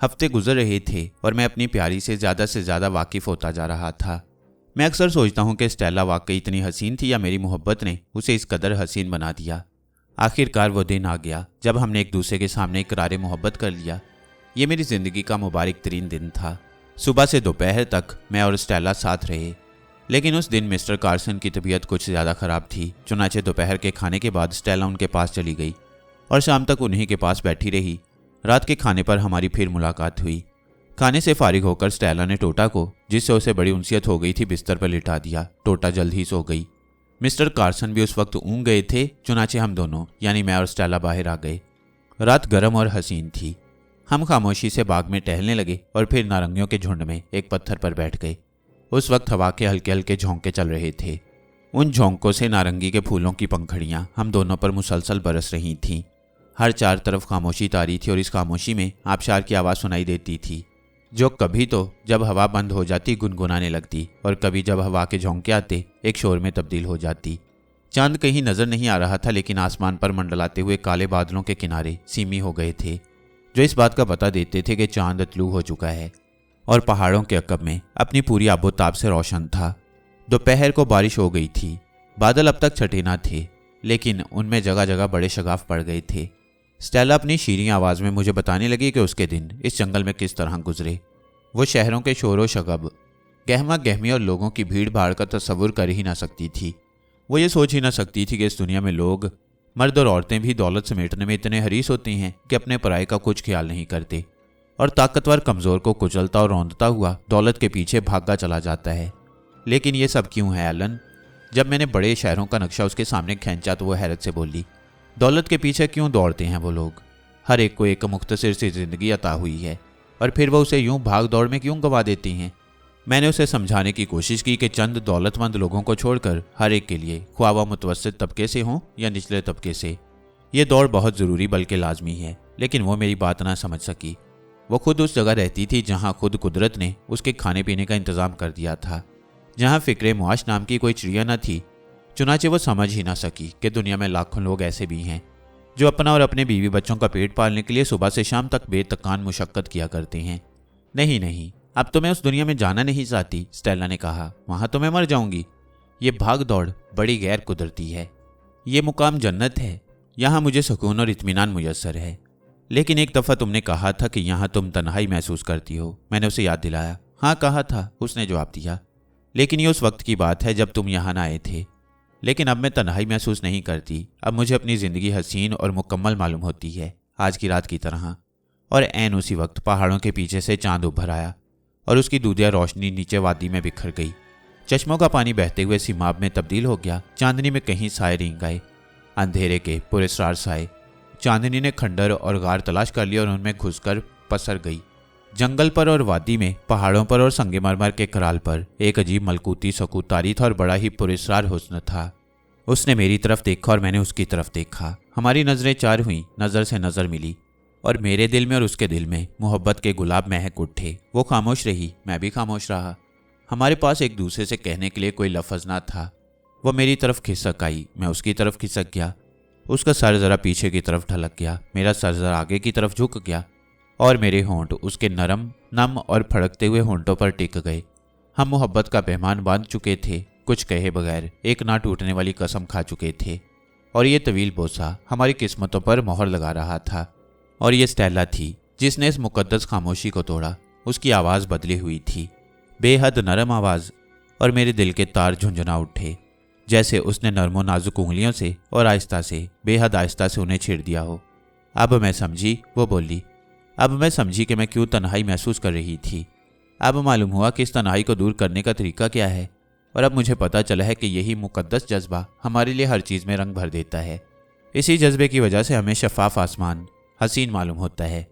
हफ्ते गुजर रहे थे और मैं अपनी प्यारी से ज़्यादा वाकिफ़ होता जा रहा था। मैं अक्सर सोचता हूँ कि स्टेला वाकई इतनी हसीन थी या मेरी मोहब्बत ने उसे इस कदर हसीन बना दिया। आखिरकार वो दिन आ गया जब हमने एक दूसरे के सामने इकरार मोहब्बत कर लिया। ये मेरी ज़िंदगी का मुबारक तरीन दिन था। सुबह से दोपहर तक मैं और स्टेला साथ रहे, लेकिन उस दिन मिस्टर कार्सन की तबीयत कुछ ज़्यादा ख़राब थी। चुनाचे दोपहर के खाने के बाद स्टेला उनके पास चली गई और शाम तक उन्हीं के पास बैठी रही। रात के खाने पर हमारी फिर मुलाकात हुई। खाने से फारिग होकर स्टेला ने टोटा को, जिससे उसे बड़ी उनसियत हो गई थी, बिस्तर पर लिटा दिया। टोटा जल्द ही सो गई। मिस्टर कार्सन भी उस वक्त ऊँग गए थे। चुनाचे हम दोनों यानी मैं और स्टेला बाहर आ गए। रात गर्म और हसीन थी। हम खामोशी से बाग में टहलने लगे और फिर नारंगियों के झुंड में एक पत्थर पर बैठ गए। उस वक्त हवा के हल्के हल्के झोंके चल रहे थे। उन झोंकों से नारंगी के फूलों की पंखड़ियां हम दोनों पर मुसलसल बरस रही थीं। हर चार तरफ खामोशी तारी थी और इस खामोशी में आबशार की आवाज़ सुनाई देती थी, जो कभी तो जब हवा बंद हो जाती गुनगुनाने लगती और कभी जब हवा के झोंके आते एक शोर में तब्दील हो जाती। चांद कहीं नजर नहीं आ रहा था, लेकिन आसमान पर मंडलाते हुए काले बादलों के किनारे सीमी हो गए थे, जो इस बात का पता देते थे कि चांद तलू हो चुका है और पहाड़ों के अकब में अपनी पूरी आबोताब से रोशन था। दोपहर को बारिश हो गई थी। बादल अब तक छटे ना थे, लेकिन उनमें जगह जगह बड़े शगाफ पड़ गए थे। स्टेला अपनी शीरीं आवाज़ में मुझे बताने लगी कि उसके दिन इस जंगल में किस तरह गुजरे। वो शहरों के शोर शगब, गहमा गहमी और लोगों की भीड़ भाड़ का तस्वुर कर ही ना सकती थी। वो ये सोच ही ना सकती थी कि इस दुनिया में लोग, मर्द और औरतें भी दौलत समेटने में इतने हरीस होते हैं कि अपने पराये का कुछ ख्याल नहीं करते और ताकतवर कमज़ोर को कुचलता और रौंदता हुआ दौलत के पीछे भागा चला जाता है। लेकिन ये सब क्यों है एलन? जब मैंने बड़े शहरों का नक्शा उसके सामने खींचा तो वो हैरत से बोली, दौलत के पीछे क्यों दौड़ते हैं वो लोग? हर एक को एक मुख्तसर सी ज़िंदगी अता हुई है और फिर वो उसे यूं भाग दौड़ में क्यों गंवा देती हैं? मैंने उसे समझाने की कोशिश की कि चंद दौलतमंद लोगों को छोड़कर हर एक के लिए, ख्वाह वह मुतवस्सित तबके से हों या निचले तबके से, ये दौड़ बहुत ज़रूरी बल्कि लाजमी है। लेकिन वो मेरी बात ना समझ सकी। वो खुद उस जगह रहती थी जहाँ खुद कुदरत ने उसके खाने पीने का इंतज़ाम कर दिया था, जहाँ फ़िक्र मुआश नाम की कोई चिड़िया न थी। चुनाचे वो समझ ही ना सकी कि दुनिया में लाखों लोग ऐसे भी हैं जो अपना और अपने बीवी बच्चों का पेट पालने के लिए सुबह से शाम तक बेतकान मुशक्कत किया करते हैं। नहीं नहीं, अब तो मैं उस दुनिया में जाना नहीं चाहती, स्टेला ने कहा। वहाँ तो मैं मर जाऊंगी। ये भाग दौड़ बड़ी गैर कुदरती है। ये मुकाम जन्नत है, यहाँ मुझे सुकून और इत्मीनान मुयस्सर है। लेकिन एक दफ़ा तुमने कहा था कि यहाँ तुम तन्हाई महसूस करती हो। मैंने उसे याद दिलाया। हाँ कहा था, उसने जवाब दिया। लेकिन ये उस वक्त की बात है जब तुम यहाँ न आए थे। लेकिन अब मैं तन्हाई महसूस नहीं करती। अब मुझे अपनी ज़िंदगी हसीन और मुकम्मल मालूम होती है, आज की रात की तरह। और ऐन उसी वक्त पहाड़ों के पीछे से चांद उभर आया और उसकी दूधिया रोशनी नीचे वादी में बिखर गई। चश्मों का पानी बहते हुए सिमाब में तब्दील हो गया। चांदनी में कहीं साए रेंग गए, अंधेरे के पुरस्रार साए। चांदनी ने खंडर और गार तलाश कर लिया और उनमें घुसकर पसर गई। जंगल पर और वादी में, पहाड़ों पर और संगमरमर के कराल पर एक अजीब मलकूती सकूतारी था और बड़ा ही पुरस्रार हुस्न था। उसने मेरी तरफ देखा और मैंने उसकी तरफ देखा। हमारी नज़रें चार हुईं, नज़र से नज़र मिली और मेरे दिल में और उसके दिल में मोहब्बत के गुलाब महक उठे। वो खामोश रही, मैं भी खामोश रहा। हमारे पास एक दूसरे से कहने के लिए कोई लफ्ज़ ना था। वो मेरी तरफ खिसक आई, मैं उसकी तरफ खिसक गया। उसका सर ज़रा पीछे की तरफ ढलक गया, मेरा सर ज़रा आगे की तरफ झुक गया और मेरे होंठ उसके नरम, नम और फड़कते हुए होंठों पर टिक गए। हम मोहब्बत का पैमान बांध चुके थे, कुछ कहे बगैर एक ना टूटने वाली कसम खा चुके थे और ये तवील बोसा हमारी किस्मतों पर मोहर लगा रहा था। और ये स्टेला थी जिसने इस मुकद्दस खामोशी को तोड़ा। उसकी आवाज़ बदली हुई थी, बेहद नरम आवाज़, और मेरे दिल के तार झुंझुना उठे, जैसे उसने नरमो नाजुक उंगलियों से और आहिस्ता से, बेहद आहिस्ता से उन्हें छेड़ दिया हो। अब मैं समझी, वो बोली। अब मैं समझी कि मैं क्यों तन्हाई महसूस कर रही थी। अब मालूम हुआ कि इस तन्हाई को दूर करने का तरीका क्या है। और अब मुझे पता चला है कि यही मुकद्दस जज्बा हमारे लिए हर चीज़ में रंग भर देता है। इसी जज्बे की वजह से हमें शफाफ आसमान हसीन मालूम होता है।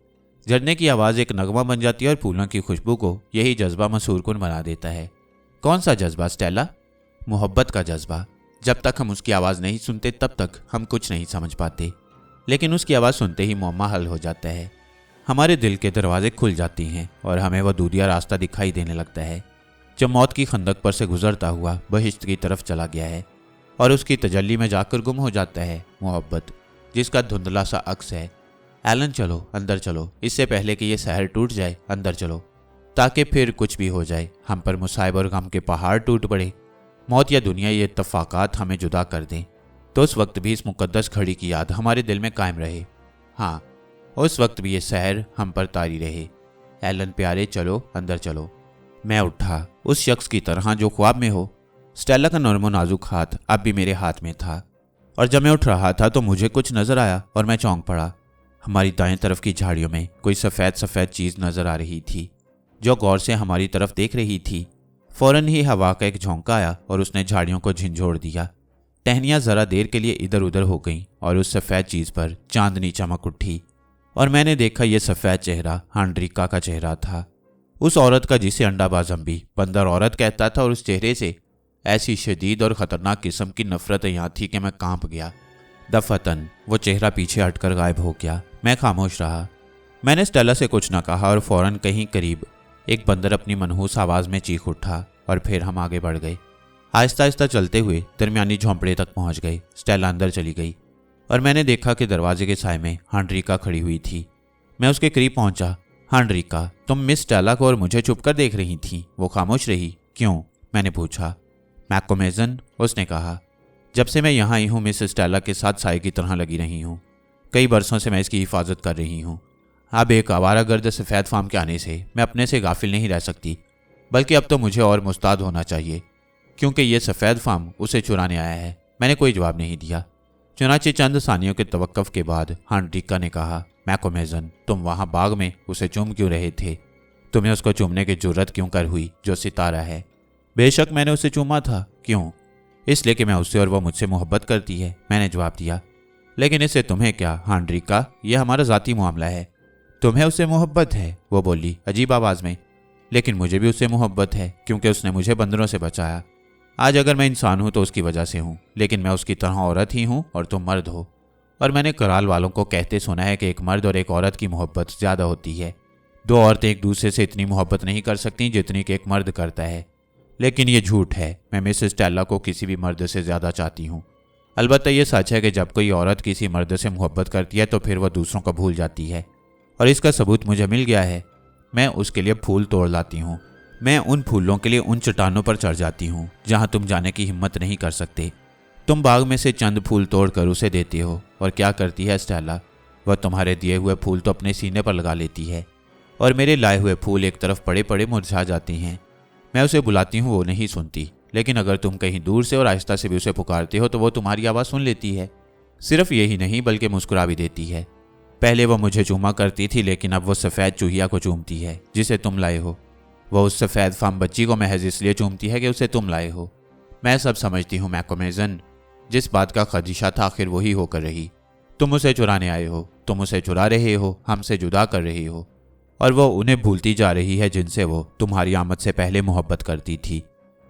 झरने की आवाज़ एक नगमा बन जाती है और फूलों की खुशबू को यही जज्बा मसूरकुन बना देता है। कौन सा जज्बा स्टेला? मोहब्बत का जज्बा। जब तक हम उसकी आवाज़ नहीं सुनते तब तक हम कुछ नहीं समझ पाते, लेकिन उसकी आवाज़ सुनते ही मुअम्मा हल हो जाता है। हमारे दिल के दरवाजे खुल जाती हैं और हमें वह दूधिया रास्ता दिखाई देने लगता है जो मौत की खंदक पर से गुजरता हुआ बहिश्त की तरफ चला गया है और उसकी तजल्ली में जाकर गुम हो जाता है। मोहब्बत जिसका धुंधला सा अक्स है। एलन चलो, अंदर चलो, इससे पहले कि ये शहर टूट जाए, अंदर चलो। ताकि फिर कुछ भी हो जाए हम पर मुसाइब और गम के पहाड़ टूट पड़े, मौत या दुनिया ये इत्तफाकात हमें जुदा कर दें, तो उस वक्त भी इस मुकद्दस घड़ी की याद हमारे दिल में कायम रहे। हाँ, उस वक्त भी ये सहर हम पर तारी रहे। एलन प्यारे, चलो अंदर चलो। मैं उठा, उस शख्स की तरह जो ख्वाब में हो। स्टेला का नरमो नाजुक हाथ अब भी मेरे हाथ में था, और जब मैं उठ रहा था तो मुझे कुछ नजर आया और मैं चौंक पड़ा। हमारी दाएं तरफ की झाड़ियों में कोई सफ़ेद सफ़ेद चीज़ नजर आ रही थी जो गौर से हमारी तरफ देख रही थी। फौरन ही हवा का एक झोंका आया और उसने झाड़ियों को झिंझोड़ दिया। टहनियाँ जरा देर के लिए इधर उधर हो गईं और उस सफ़ेद चीज़ पर चांदनी चमक उठी, और मैंने देखा यह सफ़ेद चेहरा हांड्रिका का चेहरा था, उस औरत का जिसे अंडाबाज अम्बी बंदर औरत कहता था। और उस चेहरे से ऐसी शदीद और ख़तरनाक किस्म की नफरत यहाँ थी कि मैं कांप गया। दफतन वो चेहरा पीछे हटकर गायब हो गया। मैं खामोश रहा। मैंने स्टेला से कुछ न कहा और फौरन कहीं करीब एक बंदर अपनी मनहूस आवाज़ में चीख उठा, और फिर हम आगे बढ़ गए। आहिस्ता आहिस्ता चलते हुए दरमियानी झोंपड़े तक पहुंच गए। स्टेला अंदर चली गई और मैंने देखा कि दरवाजे के साए में हांड्रिका खड़ी हुई थी। मैं उसके करीब पहुंचा। हांड्रिका, तुम मिस स्टेला को और मुझे छुपकर देख रही थी। वो खामोश रही। क्यों? मैंने पूछा। मैकोमेजन, उसने कहा, जब से मैं यहाँ आई हूँ मिस स्टेला के साथ साए की तरह लगी रही हूँ। कई बरसों से मैं इसकी हिफाजत कर रही हूँ। अब एक आवारागर्द सफ़ेद फार्म के आने से मैं अपने से गाफिल नहीं रह सकती, बल्कि अब तो मुझे और मुस्ताद होना चाहिए, क्योंकि ये सफ़ेद फार्म उसे चुराने आया है। मैंने कोई जवाब नहीं दिया। चुनाचे चंद सानियों के तवक्कुफ के बाद हांड्रिका ने कहा, मैकोमेजन, तुम वहाँ बाग में उसे चूम क्यों रहे थे? तुम्हें उसको चूमने की जुर्रत क्यों कर हुई जो सितारा है? बेशक मैंने उसे चूमा था। क्यों? इसलिए कि मैं उससे और वह मुझसे मोहब्बत करती है, मैंने जवाब दिया। लेकिन इससे तुम्हें क्या हांड्रिका? यह हमारा ज़ाती मामला है। तुम्हें उससे मोहब्बत है? वो बोली अजीब आवाज़ में। लेकिन मुझे भी उससे मोहब्बत है, क्योंकि उसने मुझे बंदरों से बचाया। आज अगर मैं इंसान हूँ तो उसकी वजह से हूँ, लेकिन मैं उसकी तरह औरत ही हूँ और तुम मर्द हो। और मैंने कराल वालों को कहते सुना है कि एक मर्द और एक औरत की मोहब्बत ज़्यादा होती है। दो औरतें एक दूसरे से इतनी मोहब्बत नहीं कर सकती जितनी कि एक मर्द करता है। लेकिन ये झूठ है। मैं मिसेस स्टेला को किसी भी मर्द से ज़्यादा चाहती हूँ। अलबत्ता ये सच है कि जब कोई औरत किसी मर्द से मोहब्बत करती है तो फिर वह दूसरों को भूल जाती है, और इसका सबूत मुझे मिल गया है। मैं उसके लिए फूल तोड़ लाती हूँ। मैं उन फूलों के लिए उन चट्टानों पर चढ़ जाती हूँ जहाँ तुम जाने की हिम्मत नहीं कर सकते। तुम बाग में से चंद फूल तोड़कर उसे देते हो, और क्या करती है स्टेला? वह तुम्हारे दिए हुए फूल तो अपने सीने पर लगा लेती है, और मेरे लाए हुए फूल एक तरफ पड़े पड़े मुरझा जाते हैं। मैं उसे बुलाती हूँ, वो नहीं सुनती, लेकिन अगर तुम कहीं दूर से और आहिस्ता से भी उसे पुकारते हो तो वो तुम्हारी आवाज़ सुन लेती है। सिर्फ यही नहीं बल्कि मुस्कुरा भी देती है। पहले वो मुझे चूमा करती थी, लेकिन अब वो सफ़ेद चूहिया को चूमती है जिसे तुम लाए हो। वो उस सफ़ेद फार्म बच्ची को महज इसलिए चूमती है कि उसे तुम लाए हो। मैं सब समझती हूँ मैकोमेजन। जिस बात का खदशा था आखिर वही होकर रही। तुम उसे चुराने आए हो, तुम उसे चुरा रहे हो, हमसे जुदा कर रहे हो, और वो उन्हें भूलती जा रही है जिनसे वो तुम्हारी आमद से पहले मोहब्बत करती थी।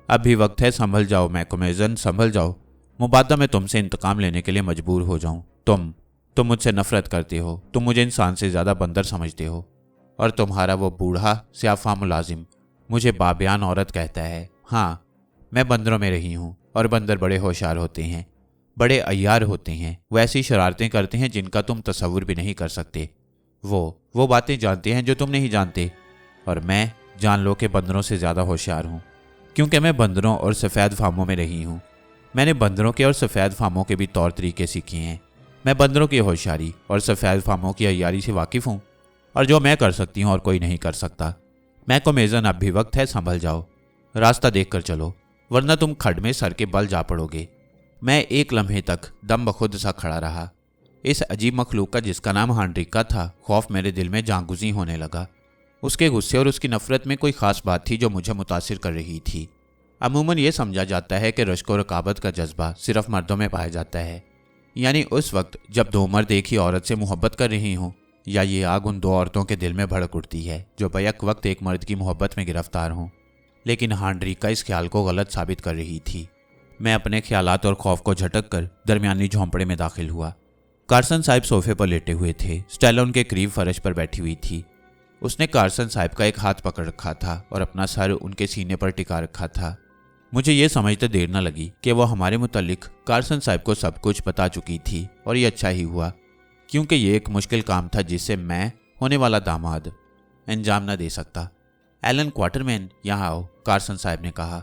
अब भी वक्त है, संभल जाओ मैकोमेजन, संभल जाओ। मुबादा मैं तुमसे इंतकाम लेने के लिए मजबूर हो जाऊं। तुम मुझसे नफरत करते हो। तुम मुझे इंसान से ज़्यादा बंदर समझते हो, और तुम्हारा वो बूढ़ा स्याफा मुलाजिम मुझे बाबियान औरत कहता है। हाँ, मैं बंदरों में रही हूँ, और बंदर बड़े होशियार होते हैं, बड़े अय्यार होते हैं। वो ऐसी शरारतें करते हैं जिनका तुम तसव्वुर भी नहीं कर सकते। वो बातें जानते हैं जो तुम नहीं जानते, और मैं, जान लो कि बंदरों से ज़्यादा होशियार हूँ, क्योंकि मैं बंदरों और सफ़ेद फार्मों में रही हूँ। मैंने बंदरों के और सफ़ेद फार्मों के भी तौर तरीके सीखे हैं। मैं बंदरों की होशियारी और सफ़ेद फार्मों की अय्यारी से वाकिफ़ हूँ, और जो मैं कर सकती हूँ और कोई नहीं कर सकता। मैकोमेजन, अब भी वक्त है, संभल जाओ। रास्ता देख कर चलो, वरना तुम खड्ड में सर के बल जा पड़ोगे। मैं एक लम्हे तक दम बखुद सा खड़ा रहा। इस अजीब मखलूक का जिसका नाम हांड्रिका था, खौफ मेरे दिल में जांगुज़ी होने लगा। उसके गुस्से और उसकी नफरत में कोई ख़ास बात थी जो मुझे मुतासिर कर रही थी। अमूमन ये समझा जाता है कि रश्क और रकाबत का जज्बा सिर्फ मर्दों में पाया जाता है, यानी उस वक्त जब दो मर्द एक ही औरत से मोहब्बत कर रही हों, या ये आग उन दो औरतों के दिल में भड़क उठती है जो बैक वक्त एक मर्द की मोहब्बत में गिरफ्तार हों। लेकिन हांड्रिका इस ख्याल को गलत साबित कर रही थी। मैं अपने ख्यालात और खौफ को झटक कर दरमियानी झोंपड़े में दाखिल हुआ। कार्सन साहब सोफे पर लेटे हुए थे। स्टेला उनके करीब फर्श पर बैठी हुई थी। उसने कार्सन साहब का एक हाथ पकड़ रखा था और अपना सर उनके सीने पर टिका रखा था। मुझे ये समझते देर न लगी कि वह हमारे मुतालिक कार्सन साहब को सब कुछ बता चुकी थी, और ये अच्छा ही हुआ, क्योंकि ये एक मुश्किल काम था जिसे मैं, होने वाला दामाद, अंजाम न दे सकता। एलन क्वार्टरमैन, यहाँ आओ, कार्सन साहब ने कहा।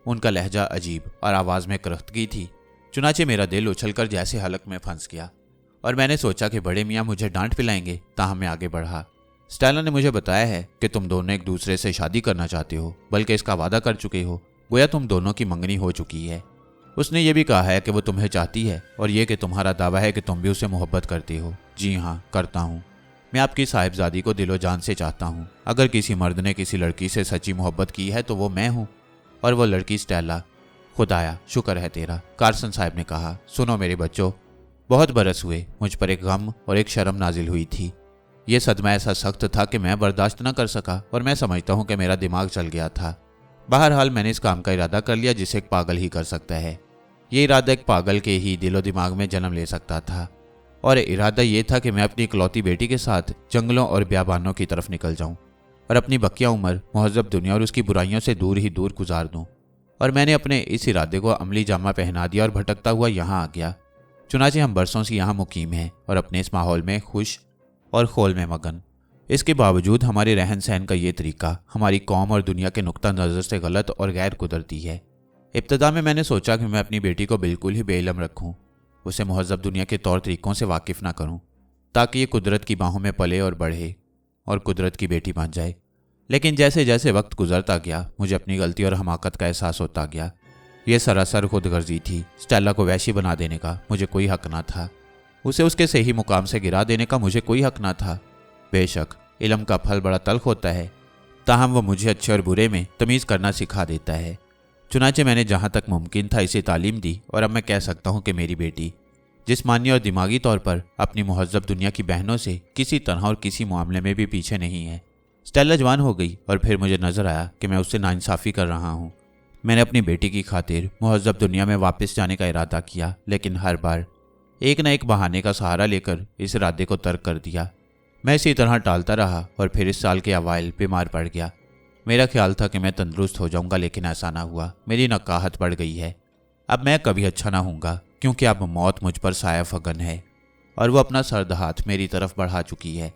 उनका लहजा अजीब और आवाज़ में करख्तगी थी। चुनाचे मेरा दिल उछलकर जैसे हलक में फंस गया और मैंने सोचा कि बड़े मियाँ मुझे डांट पिलाएंगे, ताहम मैं आगे बढ़ा। स्टेला ने मुझे बताया है कि तुम दोनों एक दूसरे से शादी करना चाहते हो, बल्कि इसका वादा कर चुके हो। गोया तुम दोनों की मंगनी हो चुकी है। उसने ये भी कहा है कि वो तुम्हें चाहती है और ये कि तुम्हारा दावा है कि तुम भी उसे मोहब्बत करते हो। जी हाँ, करता हूँ। मैं आपकी साहिबजादी को दिलो जान से चाहता हूँ। अगर किसी मर्द ने किसी लड़की से सच्ची मोहब्बत की है तो वो मैं हूँ, और वो लड़की स्टेला। खुदाया शुक्र है तेरा, कार्सन साहब ने कहा। सुनो मेरे बच्चों, बहुत बरस हुए मुझ पर एक गम और एक शर्म नाजिल हुई थी। ये सदमा ऐसा सख्त था कि मैं बर्दाश्त न कर सका और मैं समझता हूँ कि मेरा दिमाग चल गया था। बहरहाल मैंने इस काम का इरादा कर लिया जिसे एक पागल ही कर सकता है। ये इरादा एक पागल के ही दिलो दिमाग में जन्म ले सकता था, और इरादा ये था कि मैं अपनी इकलौती बेटी के साथ जंगलों और ब्याबानों की तरफ निकल जाऊं और अपनी बकिया उम्र महज़ब दुनिया और उसकी बुराइयों से दूर ही दूर गुजार दूं। और मैंने अपने इस इरादे को अमली जामा पहना दिया और भटकता हुआ यहाँ आ गया। चुनाचे हम बरसों से यहाँ मुकीम हैं और अपने इस माहौल में खुश और खोल में मगन। इसके बावजूद हमारे रहन सहन का ये तरीका हमारी कौम और दुनिया के नुक्ता नज़र से गलत और गैर कुदरती है। इब्तदा में मैंने सोचा कि मैं अपनी बेटी को बिल्कुल ही बेइल्म रखूं, उसे महज़ब दुनिया के तौर तरीक़ों से वाकिफ़ ना करूं, ताकि ये कुदरत की बाहों में पले और बढ़े और कुदरत की बेटी बन जाए। लेकिन जैसे जैसे वक्त गुजरता गया मुझे अपनी गलती और हमाकत का एहसास होता गया। यह सरासर खुदगर्जी थी। स्टेला को वैशी बना देने का मुझे कोई हक ना था। उसे उसके सही मुकाम से गिरा देने का मुझे कोई हक ना था। बेशक इल्म का फल बड़ा तल्ख होता है, ताहम वह मुझे अच्छे और बुरे में तमीज़ करना सिखा देता है। चुनाचे मैंने जहाँ तक मुमकिन था इसे तालीम दी और अब मैं कह सकता हूँ कि मेरी बेटी जिस्मानी और दिमागी तौर पर अपनी महज़ब दुनिया की बहनों से किसी तरह और किसी मामले में भी पीछे नहीं है। स्टेला जवान हो गई और फिर मुझे नजर आया कि मैं उससे नाइंसाफ़ी कर रहा हूँ। मैंने अपनी बेटी की खातिर महज़ब दुनिया में वापस जाने का इरादा किया, लेकिन हर बार एक न एक बहाने का सहारा लेकर इस इरादे को तर्क कर दिया। मैं इसी तरह टालता रहा और फिर इस साल के अवाइल बीमार पड़ गया। मेरा ख्याल था कि मैं तंदुरुस्त हो जाऊंगा, लेकिन ऐसा ना हुआ। मेरी नकाहत बढ़ गई है। अब मैं कभी अच्छा ना हूँगा, क्योंकि अब मौत मुझ पर साया फगन है और वो अपना सर्द हाथ मेरी तरफ बढ़ा चुकी है।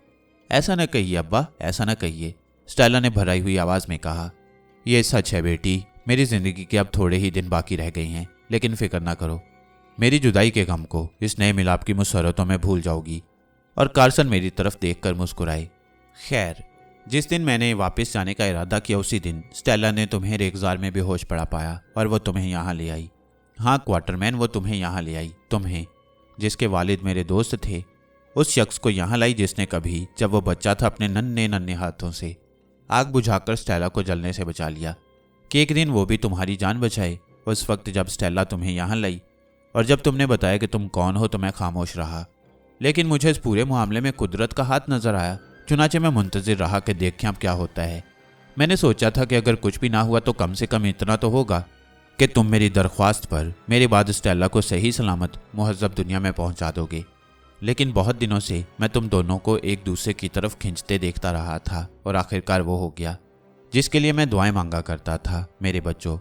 ऐसा न कहिए अब्बा, ऐसा न कहिए, स्टेला ने भराई हुई आवाज़ में कहा। यह सच है बेटी, मेरी ज़िंदगी के अब थोड़े ही दिन बाकी रह गए हैं, लेकिन फिक्र ना करो। मेरी जुदाई के गम को इस नए मिलाप की मुसरतों में भूल जाओगी। और कार्सन मेरी तरफ देखकर मुस्कुराए। खैर, जिस दिन मैंने वापस जाने का इरादा किया उसी दिन स्टेला ने तुम्हें रेगजार में बेहोश पड़ा पाया और वो तुम्हें यहाँ ले आई। हाँ क्वार्टरमैन, वो तुम्हें यहाँ ले आई, तुम्हें जिसके वालिद मेरे दोस्त थे। उस शख्स को यहाँ लाई जिसने कभी जब वो बच्चा था अपने नन्हे नन्हे हाथों से आग बुझाकर स्टेला को जलने से बचा लिया, कि एक दिन वो भी तुम्हारी जान बचाए। उस वक्त जब स्टेला तुम्हें यहाँ लाई और जब तुमने बताया कि तुम कौन हो तो मैं खामोश रहा, लेकिन मुझे इस पूरे मामले में कुदरत का हाथ नजर आया। चुनाचे मैं मुंतजिर रहा कि देखें अब क्या होता है। मैंने सोचा था कि अगर कुछ भी ना हुआ तो कम से कम इतना तो होगा कि तुम मेरी दरख्वास्त पर मेरे बाद स्टेला को सही सलामत महज़ब दुनिया में पहुंचा दोगे। लेकिन बहुत दिनों से मैं तुम दोनों को एक दूसरे की तरफ खींचते देखता रहा था और आखिरकार वो हो गया जिसके लिए मैं दुआएं मांगा करता था। मेरे बच्चों,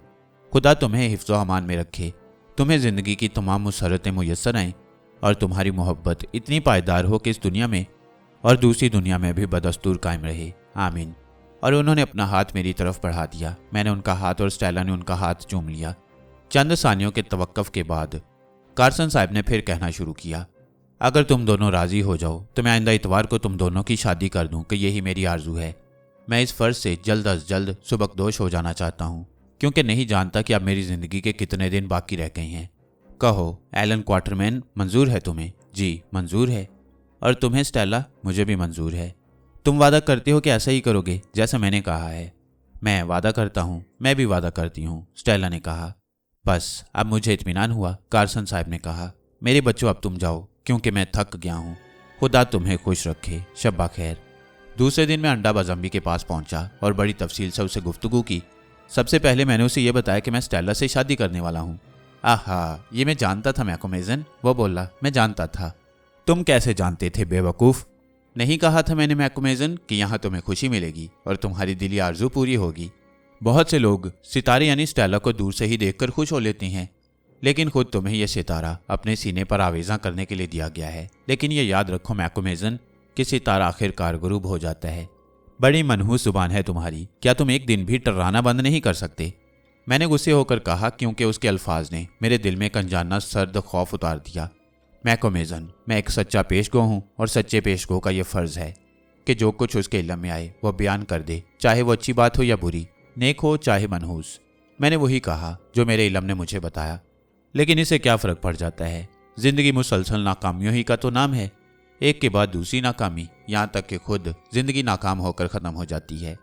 खुदा तुम्हें हिफ्ज़ व अमान में रखे, तुम्हें ज़िंदगी की तमाम मुसरतें मुयस्सर आएँ और तुम्हारी मोहब्बत इतनी पायदार हो कि इस दुनिया में और दूसरी दुनिया में भी बदस्तूर कायम रहे। आमीन। और उन्होंने अपना हाथ मेरी तरफ बढ़ा दिया। मैंने उनका हाथ और स्टेला ने उनका हाथ चूम लिया। चंद सानियों के तवक्कुफ के बाद कार्सन साहब ने फिर कहना शुरू किया, अगर तुम दोनों राजी हो जाओ तो मैं आइंदा इतवार को तुम दोनों की शादी कर दूं कि यही मेरी आरजू है। मैं इस फ़र्ज से जल्द अज जल्द सुबकदोश हो जाना चाहता हूँ, क्योंकि नहीं जानता कि अब मेरी ज़िंदगी के कितने दिन बाकी रह गए हैं। कहो एलन क्वार्टरमैन, मंजूर है तुम्हें? जी मंजूर है। और तुम्हें स्टेला? मुझे भी मंजूर है। तुम वादा करते हो कि ऐसा ही करोगे जैसा मैंने कहा है? मैं वादा करता हूँ। मैं भी वादा करती हूँ, स्टेला ने कहा। बस अब मुझे इत्मीनान हुआ, कार्सन साहब ने कहा। मेरे बच्चों अब तुम जाओ, क्योंकि मैं थक गया हूँ। खुदा तुम्हें खुश रखे। शब्बा खैर। दूसरे दिन मैं अंडा बजम्बी के पास पहुंचा और बड़ी तफसील से उसे गुफ्तगू की। सबसे पहले मैंने उसे यह बताया कि मैं स्टेला से शादी करने वाला हूँ। आहा, ये मैं जानता था मैकोमेजन, वो बोला। मैं जानता था। तुम कैसे जानते थे बेवकूफ़? नहीं कहा था मैंने मैकोमेजन कि यहाँ तुम्हें खुशी मिलेगी और तुम्हारी दिली आरजू पूरी होगी। बहुत से लोग सितारे यानी स्टेला को दूर से ही देखकर खुश हो लेते हैं, लेकिन खुद तुम्हें यह सितारा अपने सीने पर आवेज़ा करने के लिए दिया गया है। लेकिन यह याद रखो मैकोमेजन कि सितारा आखिरकार गुरूब हो जाता है। बड़ी मनहूस जुबान है तुम्हारी, क्या तुम एक दिन भी टर्राना बंद नहीं कर सकते? मैंने गुस्से होकर कहा, क्योंकि उसके अल्फाज ने मेरे दिल में एक अनजाना सर्द खौफ उतार दिया। मैकोमेजन, मैं एक सच्चा पेशगो हूँ और सच्चे पेशगो का यह फर्ज है कि जो कुछ उसके इल्म में आए वह बयान कर दे, चाहे वो अच्छी बात हो या बुरी, नेक हो चाहे मनहूस। मैंने वही कहा जो मेरे इल्म ने मुझे बताया। लेकिन इससे क्या फ़र्क पड़ जाता है? जिंदगी मुसलसल नाकामियों ही का तो नाम है, एक के बाद दूसरी नाकामी, यहाँ तक कि खुद जिंदगी नाकाम होकर ख़त्म हो जाती है।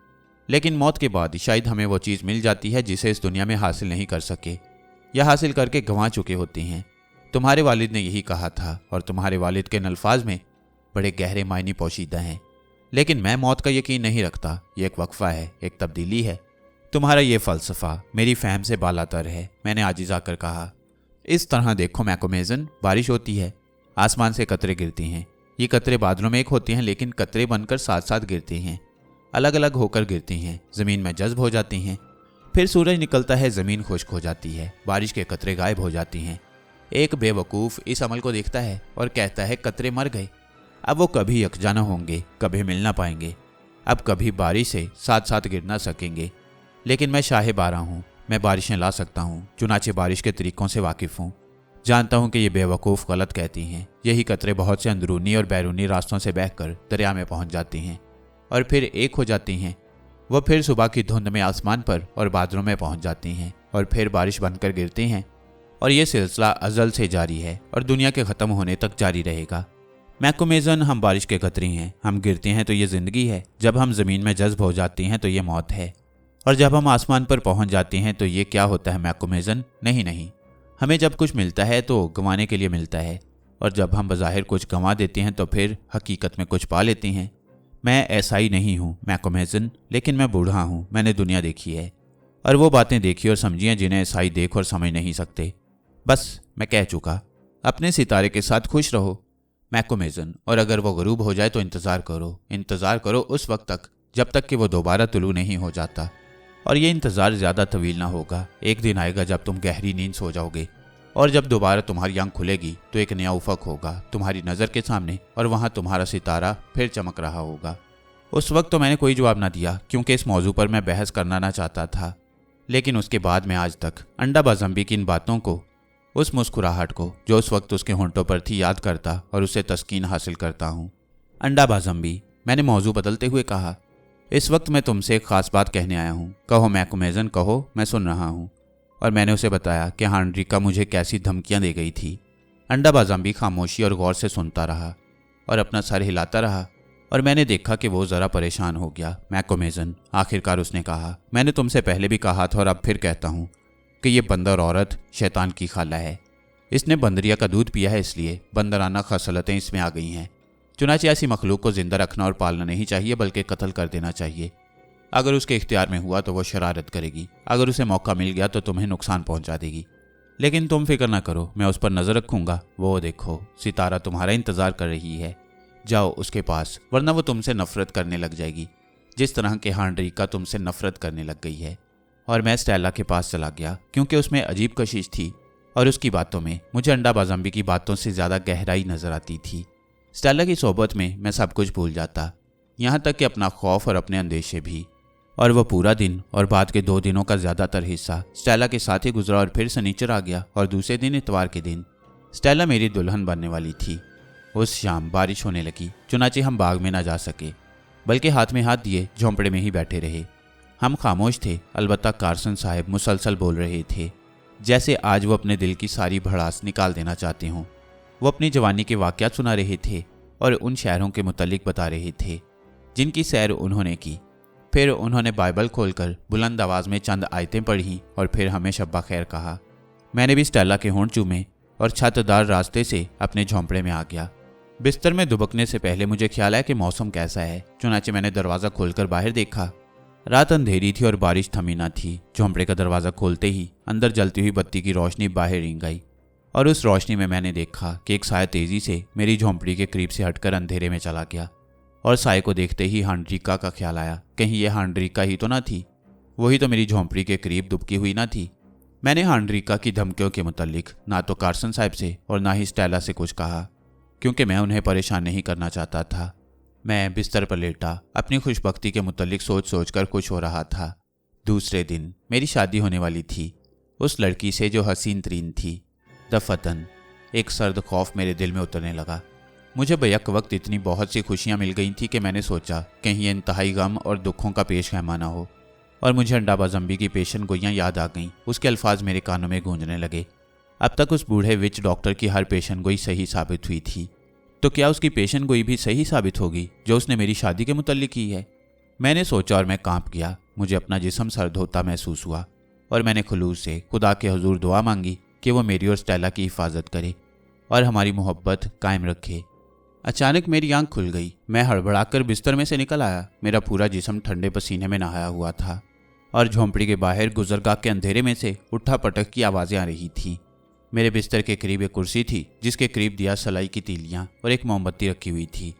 लेकिन मौत के बाद शायद हमें वो चीज़ मिल जाती है जिसे इस दुनिया में हासिल नहीं कर सके या हासिल करके गंवा चुके होते हैं। तुम्हारे वालिद ने यही कहा था और तुम्हारे वालिद के अल्फाज में बड़े गहरे मायने पोशीदा हैं। लेकिन मैं मौत का यकीन नहीं रखता। ये एक वक्फा है, एक तब्दीली है। तुम्हारा ये फ़लसफ़ा मेरी फहम से बालातर है। मैंने आजिज़ आकर कहा, इस तरह देखो मैकोमेजन, बारिश होती है, आसमान से कतरे गिरते हैं। ये कतरे बादलों में एक होते हैं, लेकिन कतरे बनकर साथ साथ गिरते हैं, अलग अलग होकर गिरते हैं, ज़मीन में जज्ब हो जाते हैं। फिर सूरज निकलता है, ज़मीन खुश्क हो जाती है, बारिश के कतरे गायब हो जाते हैं। एक बेवकूफ़ इस अमल को देखता है और कहता है कतरे मर गए। अब वो कभी यकजा न होंगे, कभी मिल ना पाएंगे, अब कभी बारिश से साथ साथ गिर ना सकेंगे। लेकिन मैं शाह बारा हूँ, मैं बारिशें ला सकता हूँ, चुनाचे बारिश के तरीक़ों से वाकिफ़ हूँ। जानता हूँ कि ये बेवकूफ़ गलत कहती हैं। यही कतरे बहुत से अंदरूनी और बैरूनी रास्तों से बहकर दरिया में पहुँच जाती हैं और फिर एक हो जाती हैं। वह फिर सुबह की धुंध में आसमान पर और बादलों में पहुँच जाती हैं और फिर बारिश बनकर गिरती हैं। और ये सिलसिला अज़ल से जारी है और दुनिया के ख़त्म होने तक जारी रहेगा। मैकोमेजन, हम बारिश के कतरे हैं, हम गिरते हैं तो ये ज़िंदगी है, जब हम ज़मीन में जज्ब हो जाते हैं तो ये मौत है, और जब हम आसमान पर पहुंच जाते हैं तो ये क्या होता है मैकोमेजन? नहीं, हमें जब कुछ मिलता है तो गंवाने के लिए मिलता है, और जब हम बज़ाहिर कुछ गंवा देते हैं तो फिर हकीकत में कुछ पा लेते हैं। मैं ऐसा ही नहीं हूँ मैकोमेजन, लेकिन मैं बूढ़ा हूँ, मैंने दुनिया देखी है और वो बातें देखी और समझी हैं जिन्हें ईसाई देख और समझ नहीं सकते। बस मैं कह चुका, अपने सितारे के साथ खुश रहो मैकोमेजन, और अगर वो गरूब हो जाए तो इंतज़ार करो उस वक्त तक जब तक कि वो दोबारा तुलू नहीं हो जाता। और ये इंतज़ार ज़्यादा तवील ना होगा। एक दिन आएगा जब तुम गहरी नींद सो जाओगे और जब दोबारा तुम्हारी आंख खुलेगी तो एक नया उफक होगा तुम्हारी नज़र के सामने, और वहाँ तुम्हारा सितारा फिर चमक रहा होगा। उस वक्त तो मैंने कोई जवाब ना दिया, क्योंकि इस मौजू पर मैं बहस करना ना चाहता था। लेकिन उसके बाद मैं आज तक अंडा बाज़म्बी की इन बातों को, उस मुस्कुराहट को जो उस वक्त उसके होंठों पर थी, याद करता और उससे तस्कीन हासिल करता हूँ। अंडा बाज़म्बी, मैंने मौजू बदलते हुए कहा, इस वक्त मैं तुमसे एक ख़ास बात कहने आया हूँ। कहो मैकोमेजन, कहो, मैं सुन रहा हूँ। और मैंने उसे बताया कि हांड्रिका मुझे कैसी धमकियाँ दे गई थी। अंडा बाज़म्बी खामोशी और गौर से सुनता रहा और अपना सर हिलाता रहा, और मैंने देखा कि वो ज़रा परेशान हो गया। मैकोमेजन, आखिरकार उसने कहा, मैंने तुमसे पहले भी कहा था और अब फिर कहता हूँ कि ये बंदर औरत शैतान की खाला है। इसने बंदरिया का दूध पिया है, इसलिए बंदराना खसलतें इसमें आ गई हैं। चुनाचे ऐसी मखलूक को जिंदा रखना और पालना नहीं चाहिए, बल्कि कत्ल कर देना चाहिए। अगर उसके इख्तियार में हुआ तो वो शरारत करेगी, अगर उसे मौका मिल गया तो तुम्हें नुकसान पहुंचा देगी। लेकिन तुम फिक्र ना करो, मैं उस पर नज़र रखूंगा। वो देखो, सितारा तुम्हारा इंतज़ार कर रही है, जाओ उसके पास, वरना वो तुमसे नफरत करने लग जाएगी, जिस तरह के हांड्रिका तुमसे नफरत करने लग गई है। और मैं स्टेला के पास चला गया, क्योंकि उसमें अजीब कशिश थी और उसकी बातों में मुझे अंडा बाज़म्बी की बातों से ज़्यादा गहराई नज़र आती थी। स्टेला की सोबत में मैं सब कुछ भूल जाता, यहाँ तक कि अपना खौफ और अपने अंदेशे भी। और वह पूरा दिन और बाद के 2 दिनों का ज़्यादातर हिस्सा स्टेला के साथ ही गुजरा, और फिर शनिचर आ गया और दूसरे दिन इतवार के दिन स्टेला मेरी दुल्हन बनने वाली थी। उस शाम बारिश होने लगी, चुनाचे हम बाग में ना जा सके, बल्कि हाथ में हाथ दिए झोंपड़े में ही बैठे रहे। हम खामोश थे, अलबत्ता कार्सन साहब मुसलसल बोल रहे थे, जैसे आज वो अपने दिल की सारी भड़ास निकाल देना चाहते हों। वो अपनी जवानी के वाक़यात सुना रहे थे और उन शहरों के मुतल्लिक बता रहे थे जिनकी सैर उन्होंने की। फिर उन्होंने बाइबल खोलकर बुलंद आवाज़ में चंद आयतें पढ़ी और फिर हमें शब्बा खैर कहा। मैंने भी स्टेला के होंठ चूमे और छतदार रास्ते से अपने झोंपड़े में आ गया। बिस्तर में दुबकने से पहले मुझे ख्याल आया कि मौसम कैसा है, चुनाचे मैंने दरवाज़ा खोलकर बाहर देखा। रात अंधेरी थी और बारिश थमी ना थी। झोंपड़े का दरवाज़ा खोलते ही अंदर जलती हुई बत्ती की रोशनी बाहर रिंग आई, और उस रोशनी में मैंने देखा कि एक साया तेज़ी से मेरी झोंपड़ी के करीब से हटकर अंधेरे में चला गया। और साये को देखते ही हांड्रिका का ख्याल आया, कहीं ये हांड्रिका ही तो ना थी, वही तो मेरी झोंपड़ी के करीब दुबकी हुई ना थी। मैंने हांड्रिका की धमकियों के मुतल्लिक ना तो कार्सन साहब से और ना ही स्टेला से कुछ कहा, क्योंकि मैं उन्हें परेशान नहीं करना चाहता था। मैं बिस्तर पर लेटा अपनी खुशबख्ती के मुतल्लिक सोच सोचकर खुश हो रहा था। दूसरे दिन मेरी शादी होने वाली थी, उस लड़की से जो हसीन तरीन थी। दफतन एक सर्द खौफ मेरे दिल में उतरने लगा। मुझे बैक वक्त इतनी बहुत सी खुशियां मिल गई थी कि मैंने सोचा कहीं ये इंतहाई गम और दुखों का पेश खैमा ना हो। और मुझे अंडाबाज अम्बी की पेशन गोइयाँ याद आ गईं। उसके अल्फाज मेरे कानों में गूंजने लगे। अब तक उस बूढ़े विच डॉक्टर की हर पेशन गोई सही साबित हुई थी, तो क्या उसकी पेशन गोई भी सही साबित होगी जो उसने मेरी शादी के मुतल्लिक की है? मैंने सोचा और मैं कांप गया। मुझे अपना जिस्म सर्द होता महसूस हुआ और मैंने खुलूस से खुदा के हुजूर दुआ मांगी कि वो मेरी और स्टेला की हिफाजत करे और हमारी मोहब्बत कायम रखे। अचानक मेरी आंख खुल गई। मैं हड़बड़ाकर बिस्तर में से निकल आया। मेरा पूरा जिस्म ठंडे पसीने में नहाया हुआ था और झोंपड़ी के बाहर गुजरगाह के अंधेरे में से उठा पटक की आवाज़ें आ रही थीं। मेरे बिस्तर के करीब एक कुर्सी थी जिसके करीब दिया सलाई की तीलियां और एक मोमबत्ती रखी हुई थी।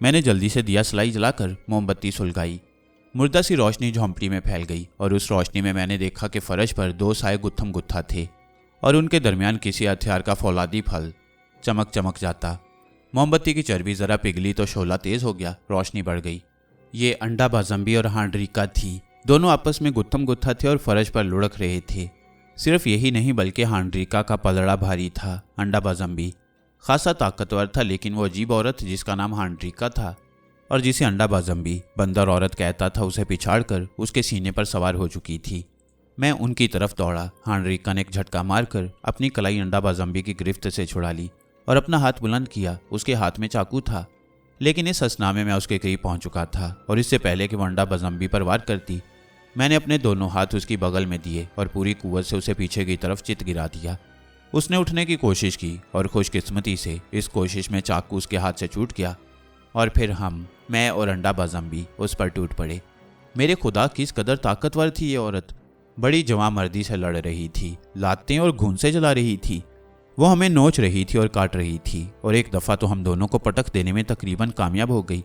मैंने जल्दी से दिया सलाई जलाकर मोमबत्ती सुलगाई। मुर्दा सी रोशनी झोंपड़ी में फैल गई और उस रोशनी में मैंने देखा कि फर्श पर दो साए गुत्थम गुत्था थे और उनके दरमियान किसी हथियार का फौलादी फल चमक चमक जाता। मोमबत्ती की चर्बी जरा पिघली तो शोला तेज हो गया, रोशनी बढ़ गई। ये अंडाबाज अम्बी और हांडरिका थी। दोनों आपस में गुत्थम गुत्था थे और फर्श पर लुढ़क रहे थे। सिर्फ यही नहीं बल्कि हांडरिका का पलड़ा भारी था। अंडाबाज अम्बी खासा ताकतवर था, लेकिन वो अजीब औरत जिसका नाम हांडरिका था और जिसे अंडाबाज अम्बी बंदर औरत कहता था, उसे पिछाड़ कर उसके सीने पर सवार हो चुकी थी। मैं उनकी तरफ दौड़ा। हांडरिका ने एक झटका मारकर अपनी कलाई अंडाबाज अम्बी की गिरफ्त से छुड़ा ली और अपना हाथ बुलंद किया। उसके हाथ में चाकू था, लेकिन इस हसनामे में उसके करीब पहुंच चुका था और इससे पहले कि वो अंडाबाज अम्बी पर वार करती, मैंने अपने दोनों हाथ उसकी बगल में दिए और पूरी कुव्वत से उसे पीछे की तरफ चित गिरा दिया। उसने उठने की कोशिश की और खुशकिस्मती से इस कोशिश में चाकू उसके हाथ से छूट गया और फिर मैं और अंडाबाज अम्बी उस पर टूट पड़े। मेरे खुदा, किस कदर ताकतवर थी ये औरत। बड़ी जवामर्दी से लड़ रही थी, लातें और घूंसे जला रही थी। वो हमें नोच रही थी और काट रही थी और एक दफ़ा तो हम दोनों को पटक देने में तकरीबन कामयाब हो गई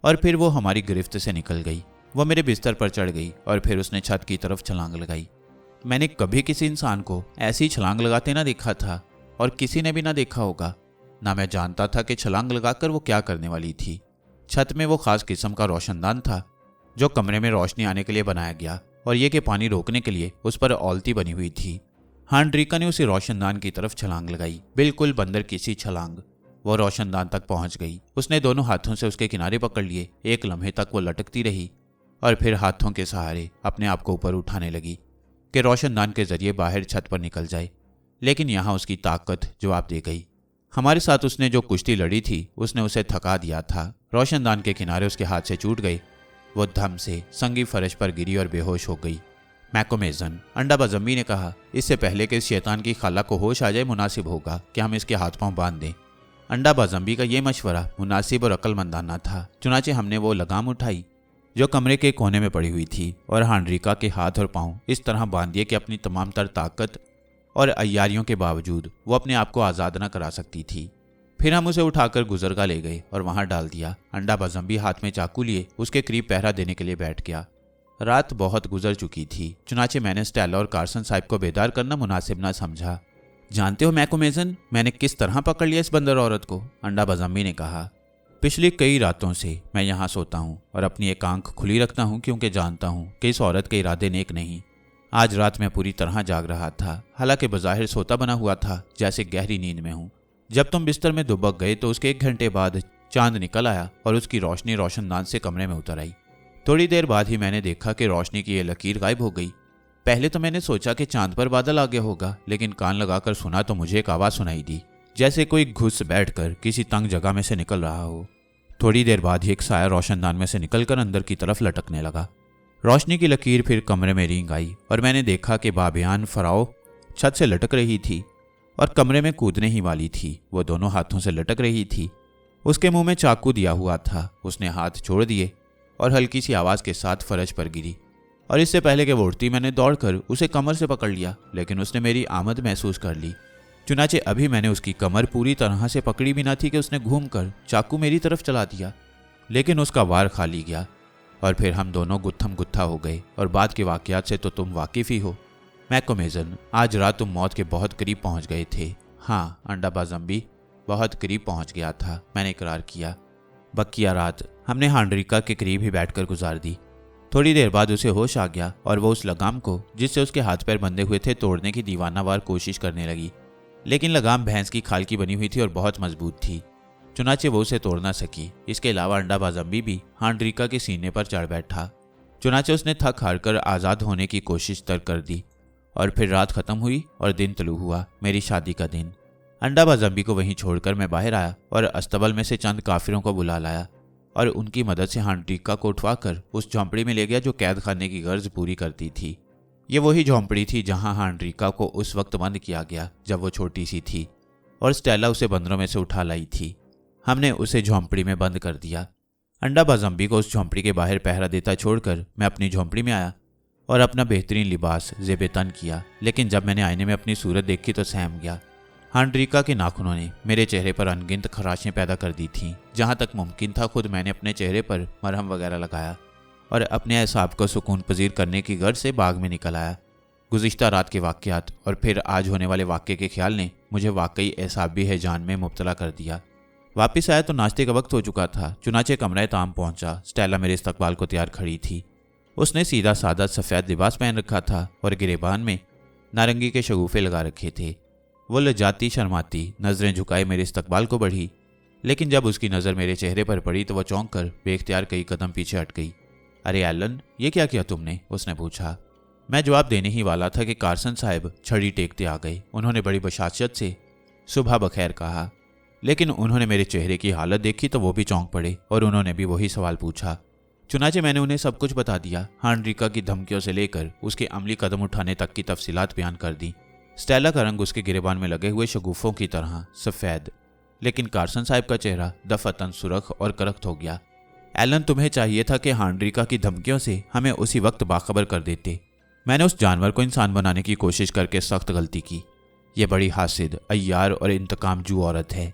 और फिर वो हमारी गिरफ्त से निकल गई। वो मेरे बिस्तर पर चढ़ गई और फिर उसने छत की तरफ छलांग लगाई। मैंने कभी किसी इंसान को ऐसी छलांग लगाते ना देखा था और किसी ने भी ना देखा होगा। ना मैं जानता था कि छलांग लगाकर वो क्या करने वाली थी। छत में वो खास किस्म का रोशनदान था जो कमरे में रोशनी आने के लिए बनाया गया और ये कि पानी रोकने के लिए उस पर औलती बनी हुई थी। हांडरिका ने उसी रोशनदान की तरफ छलांग लगाई, बिल्कुल बंदर की सी छलांग। वो रोशनदान तक पहुंच गई। उसने दोनों हाथों से उसके किनारे पकड़ लिए। एक लम्हे तक वो लटकती रही और फिर हाथों के सहारे अपने आप को ऊपर उठाने लगी कि रोशनदान के जरिए बाहर छत पर निकल जाए। लेकिन यहाँ उसकी ताकत जवाब दे गई। हमारे साथ उसने जो कुश्ती लड़ी थी उसने उसे थका दिया था। रोशनदान के किनारे उसके हाथ से छूट गए। वो धम से संगी फर्श पर गिरी और बेहोश हो गई। मैकोमेजन, अंडाबाज अम्बी ने कहा, इससे पहले कि इस शैतान की खाला को होश आ जाए मुनासिब होगा कि हम इसके हाथ पांव बांध दें। अंडाबाज अम्बी का यह मशवरा मुनासिब और अक्लमंदाना था। चुनाचे हमने वो लगाम उठाई जो कमरे के कोने में पड़ी हुई थी और हांडरिका के हाथ और पांव इस तरह बांध दिए कि अपनी तमाम तर ताकत और अय्यारियों के बावजूद वो अपने आप को आज़ाद न करा सकती थी। फिर हम उसे उठाकर गुजरगा ले गए और वहां डाल दिया। अंडाबाज अम्बी हाथ में चाकू लिए उसके करीब पहरा देने के लिए बैठ गया। रात बहुत गुजर चुकी थी, चुनाचे मैंने स्टेला और कार्सन साहब को बेदार करना मुनासिब न समझा। जानते हो मैकोमेजन, मैंने किस तरह पकड़ लिया इस बंदर औरत को? अंडाबाज अम्बी ने कहा, पिछली कई रातों से मैं यहाँ सोता हूँ और अपनी एक आंख खुली रखता हूँ क्योंकि जानता हूँ कि इस औरत के इरादे नेक नहीं। आज रात मैं पूरी तरह जाग रहा था, हालांकि बज़ाहिर सोता बना हुआ था जैसे गहरी नींद में हूँ। जब तुम बिस्तर में दुबक गए तो उसके 1 घंटे बाद चांद निकल आया और उसकी रोशनी रोशनदान से कमरे में उतर आई। थोड़ी देर बाद ही मैंने देखा कि रोशनी की ये लकीर गायब हो गई। पहले तो मैंने सोचा कि चांद पर बादल आ गया होगा, लेकिन कान लगाकर सुना तो मुझे एक आवाज़ सुनाई दी, जैसे कोई घुस बैठकर किसी तंग जगह में से निकल रहा हो। थोड़ी देर बाद ही एक साया रोशनदान में से निकलकर अंदर की तरफ लटकने लगा। रोशनी की लकीर फिर कमरे में रींग आई और मैंने देखा कि बाबियान फराओ छत से लटक रही थी और कमरे में कूदने ही वाली थी। वो दोनों हाथों से लटक रही थी। उसके मुंह में चाकू दिया हुआ था। उसने हाथ छोड़ दिए और हल्की सी आवाज़ के साथ फर्श पर गिरी और इससे पहले कि वो उड़ती मैंने दौड़कर उसे कमर से पकड़ लिया, लेकिन उसने मेरी आमद महसूस कर ली। चुनाचे अभी मैंने उसकी कमर पूरी तरह से पकड़ी भी ना थी कि उसने घूमकर चाकू मेरी तरफ चला दिया, लेकिन उसका वार खाली गया और फिर हम दोनों गुत्थम गुत्था हो गए। और बाद के वाकयात से तो तुम वाकिफ ही हो मैकोमेजन। आज रात तुम मौत के बहुत करीब पहुंच गए थे। हाँ, अंडाबाज अम्बी बहुत करीब पहुंच गया था, मैंने इकरार किया। बकिया रात हमने हांड्रिका के करीब ही बैठकर गुजार दी। थोड़ी देर बाद उसे होश आ गया और वो उस लगाम को जिससे उसके हाथ पैर बंधे हुए थे तोड़ने की दीवानावार कोशिश करने लगी, लेकिन लगाम भैंस की खाल की बनी हुई थी और बहुत मजबूत थी, चुनाचे वो उसे तोड़ ना सकी। इसके अलावा अंडा ज़म्बी भी हांड्रिका के सीने पर चढ़ बैठा, चुनाचे उसने थक हार कर आज़ाद होने की कोशिश तर्क कर दी। और फिर रात खत्म हुई और दिन तलू हुआ, मेरी शादी का दिन। अंडा ज़म्बी को वहीं छोड़कर मैं बाहर आया और अस्तबल में से चंद काफिरों को बुला लाया और उनकी मदद से हांड्रिका को उठवाकर उस झोंपड़ी में ले गया जो कैद खाने की गर्ज पूरी करती थी। ये वही झोंपड़ी थी जहां हांड्रिका को उस वक्त बंद किया गया जब वो छोटी सी थी और स्टेला उसे बंदरों में से उठा लाई थी। हमने उसे झोंपड़ी में बंद कर दिया। अंडा ज़म्बी को उस झोंपड़ी के बाहर पहरा देता छोड़कर मैं अपनी झोंपड़ी में आया और अपना बेहतरीन लिबास ज़ेब-ए-तन किया, लेकिन जब मैंने आईने में अपनी सूरत देखी तो सहम गया। हांड्रिका के नाखूनों ने मेरे चेहरे पर अनगिनत खराशें पैदा कर दी थीं। जहाँ तक मुमकिन था खुद मैंने अपने चेहरे पर मरहम वगैरह लगाया और अपने एहसाब को सुकून पजीर करने की गर्ज से बाग में निकल आया। गुज़िश्ता रात के वाक़यात और फिर आज होने वाले वाक़े के ख्याल ने मुझे वाकई एहसाबी हैजान में मुब्तला कर दिया। वापस आया तो नाश्ते का वक्त हो चुका था, चुनाचे कमरा ताम पहुंचा। स्टेला मेरे इस्तकबाल को तैयार खड़ी थी। उसने सीधा सादा सफ़ेद लिबास पहन रखा था और गिरेबान में नारंगी के शगुफे लगा रखे थे। वो लजाती शर्माती नज़रें झुकाए मेरे इस्तकबाल को बढ़ी, लेकिन जब उसकी नज़र मेरे चेहरे पर पड़ी तो वह चौंक कर बेख्तियार कई कदम पीछे हट गई। अरे एलन, ये क्या किया तुमने? उसने पूछा। मैं जवाब देने ही वाला था कि कार्सन साहब छड़ी टेकते आ गए। उन्होंने बड़ी बशाशत से सुबह बखैर कहा, लेकिन उन्होंने मेरे चेहरे की हालत देखी तो वो भी चौंक पड़े और उन्होंने भी वही सवाल पूछा। चुनाचे मैंने उन्हें सब कुछ बता दिया, हांड्रिका की धमकियों से लेकर उसके अमली कदम उठाने तक की तफसीलात बयान कर दी। स्टेला का रंग उसके गिरेबान में लगे हुए शगुफों की तरह सफ़ेद, लेकिन कार्सन साहब का चेहरा दफअतन सुरख और करख्त हो गया। एलन, तुम्हें चाहिए था कि हांड्रिका की धमकियों से हमें उसी वक्त बाखबर कर देते। मैंने उस जानवर को इंसान बनाने की कोशिश करके सख्त गलती की। यह बड़ी हासिद, अय्यार और इंतकामजू औरत है।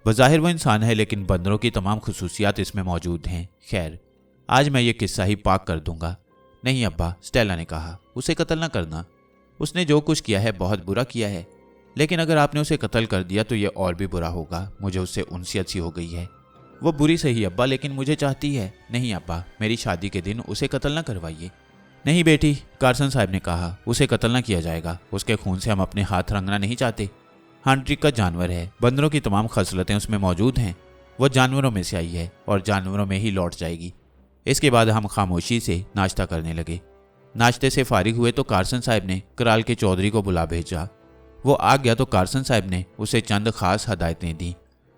बज़ाहिर वो इंसान है, लेकिन बंदरों की तमाम खुसूसियात इसमें मौजूद हैं। खैर, आज मैं ये किस्सा ही पाक कर दूंगा। नहीं अब्बा, स्टेला ने कहा, उसे कत्ल न करना। उसने जो कुछ किया है बहुत बुरा किया है, लेकिन अगर आपने उसे कत्ल कर दिया तो ये और भी बुरा होगा। मुझे उससे उनसियत सी हो गई है। वो बुरी सही अब्बा, लेकिन मुझे चाहती है। नहीं अब्बा, मेरी शादी के दिन उसे कत्ल न करवाइए। नहीं बेटी, कार्सन साहब ने कहा, उसे कत्ल न किया जाएगा। उसके खून से हम अपने हाथ रंगना नहीं चाहते। हांड्रिका जानवर है, बंदरों की तमाम खसलतें उसमें मौजूद हैं। वह जानवरों में से आई है और जानवरों में ही लौट जाएगी। इसके बाद हम खामोशी से नाश्ता करने लगे। नाश्ते से फारिग हुए तो कार्सन साहब ने कराल के चौधरी को बुला भेजा। वो आ गया तो कार्सन साहब ने उसे चंद खास हदायतें दी।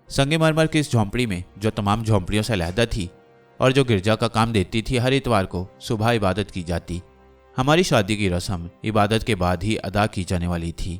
संगमरमर की इस झोंपड़ी में, जो तमाम झोंपड़ियों से अलहदा थी और जो गिरजा का काम देती थी, हर इतवार को सुबह इबादत की जाती। हमारी शादी की रस्म इबादत के बाद ही अदा की जाने वाली थी।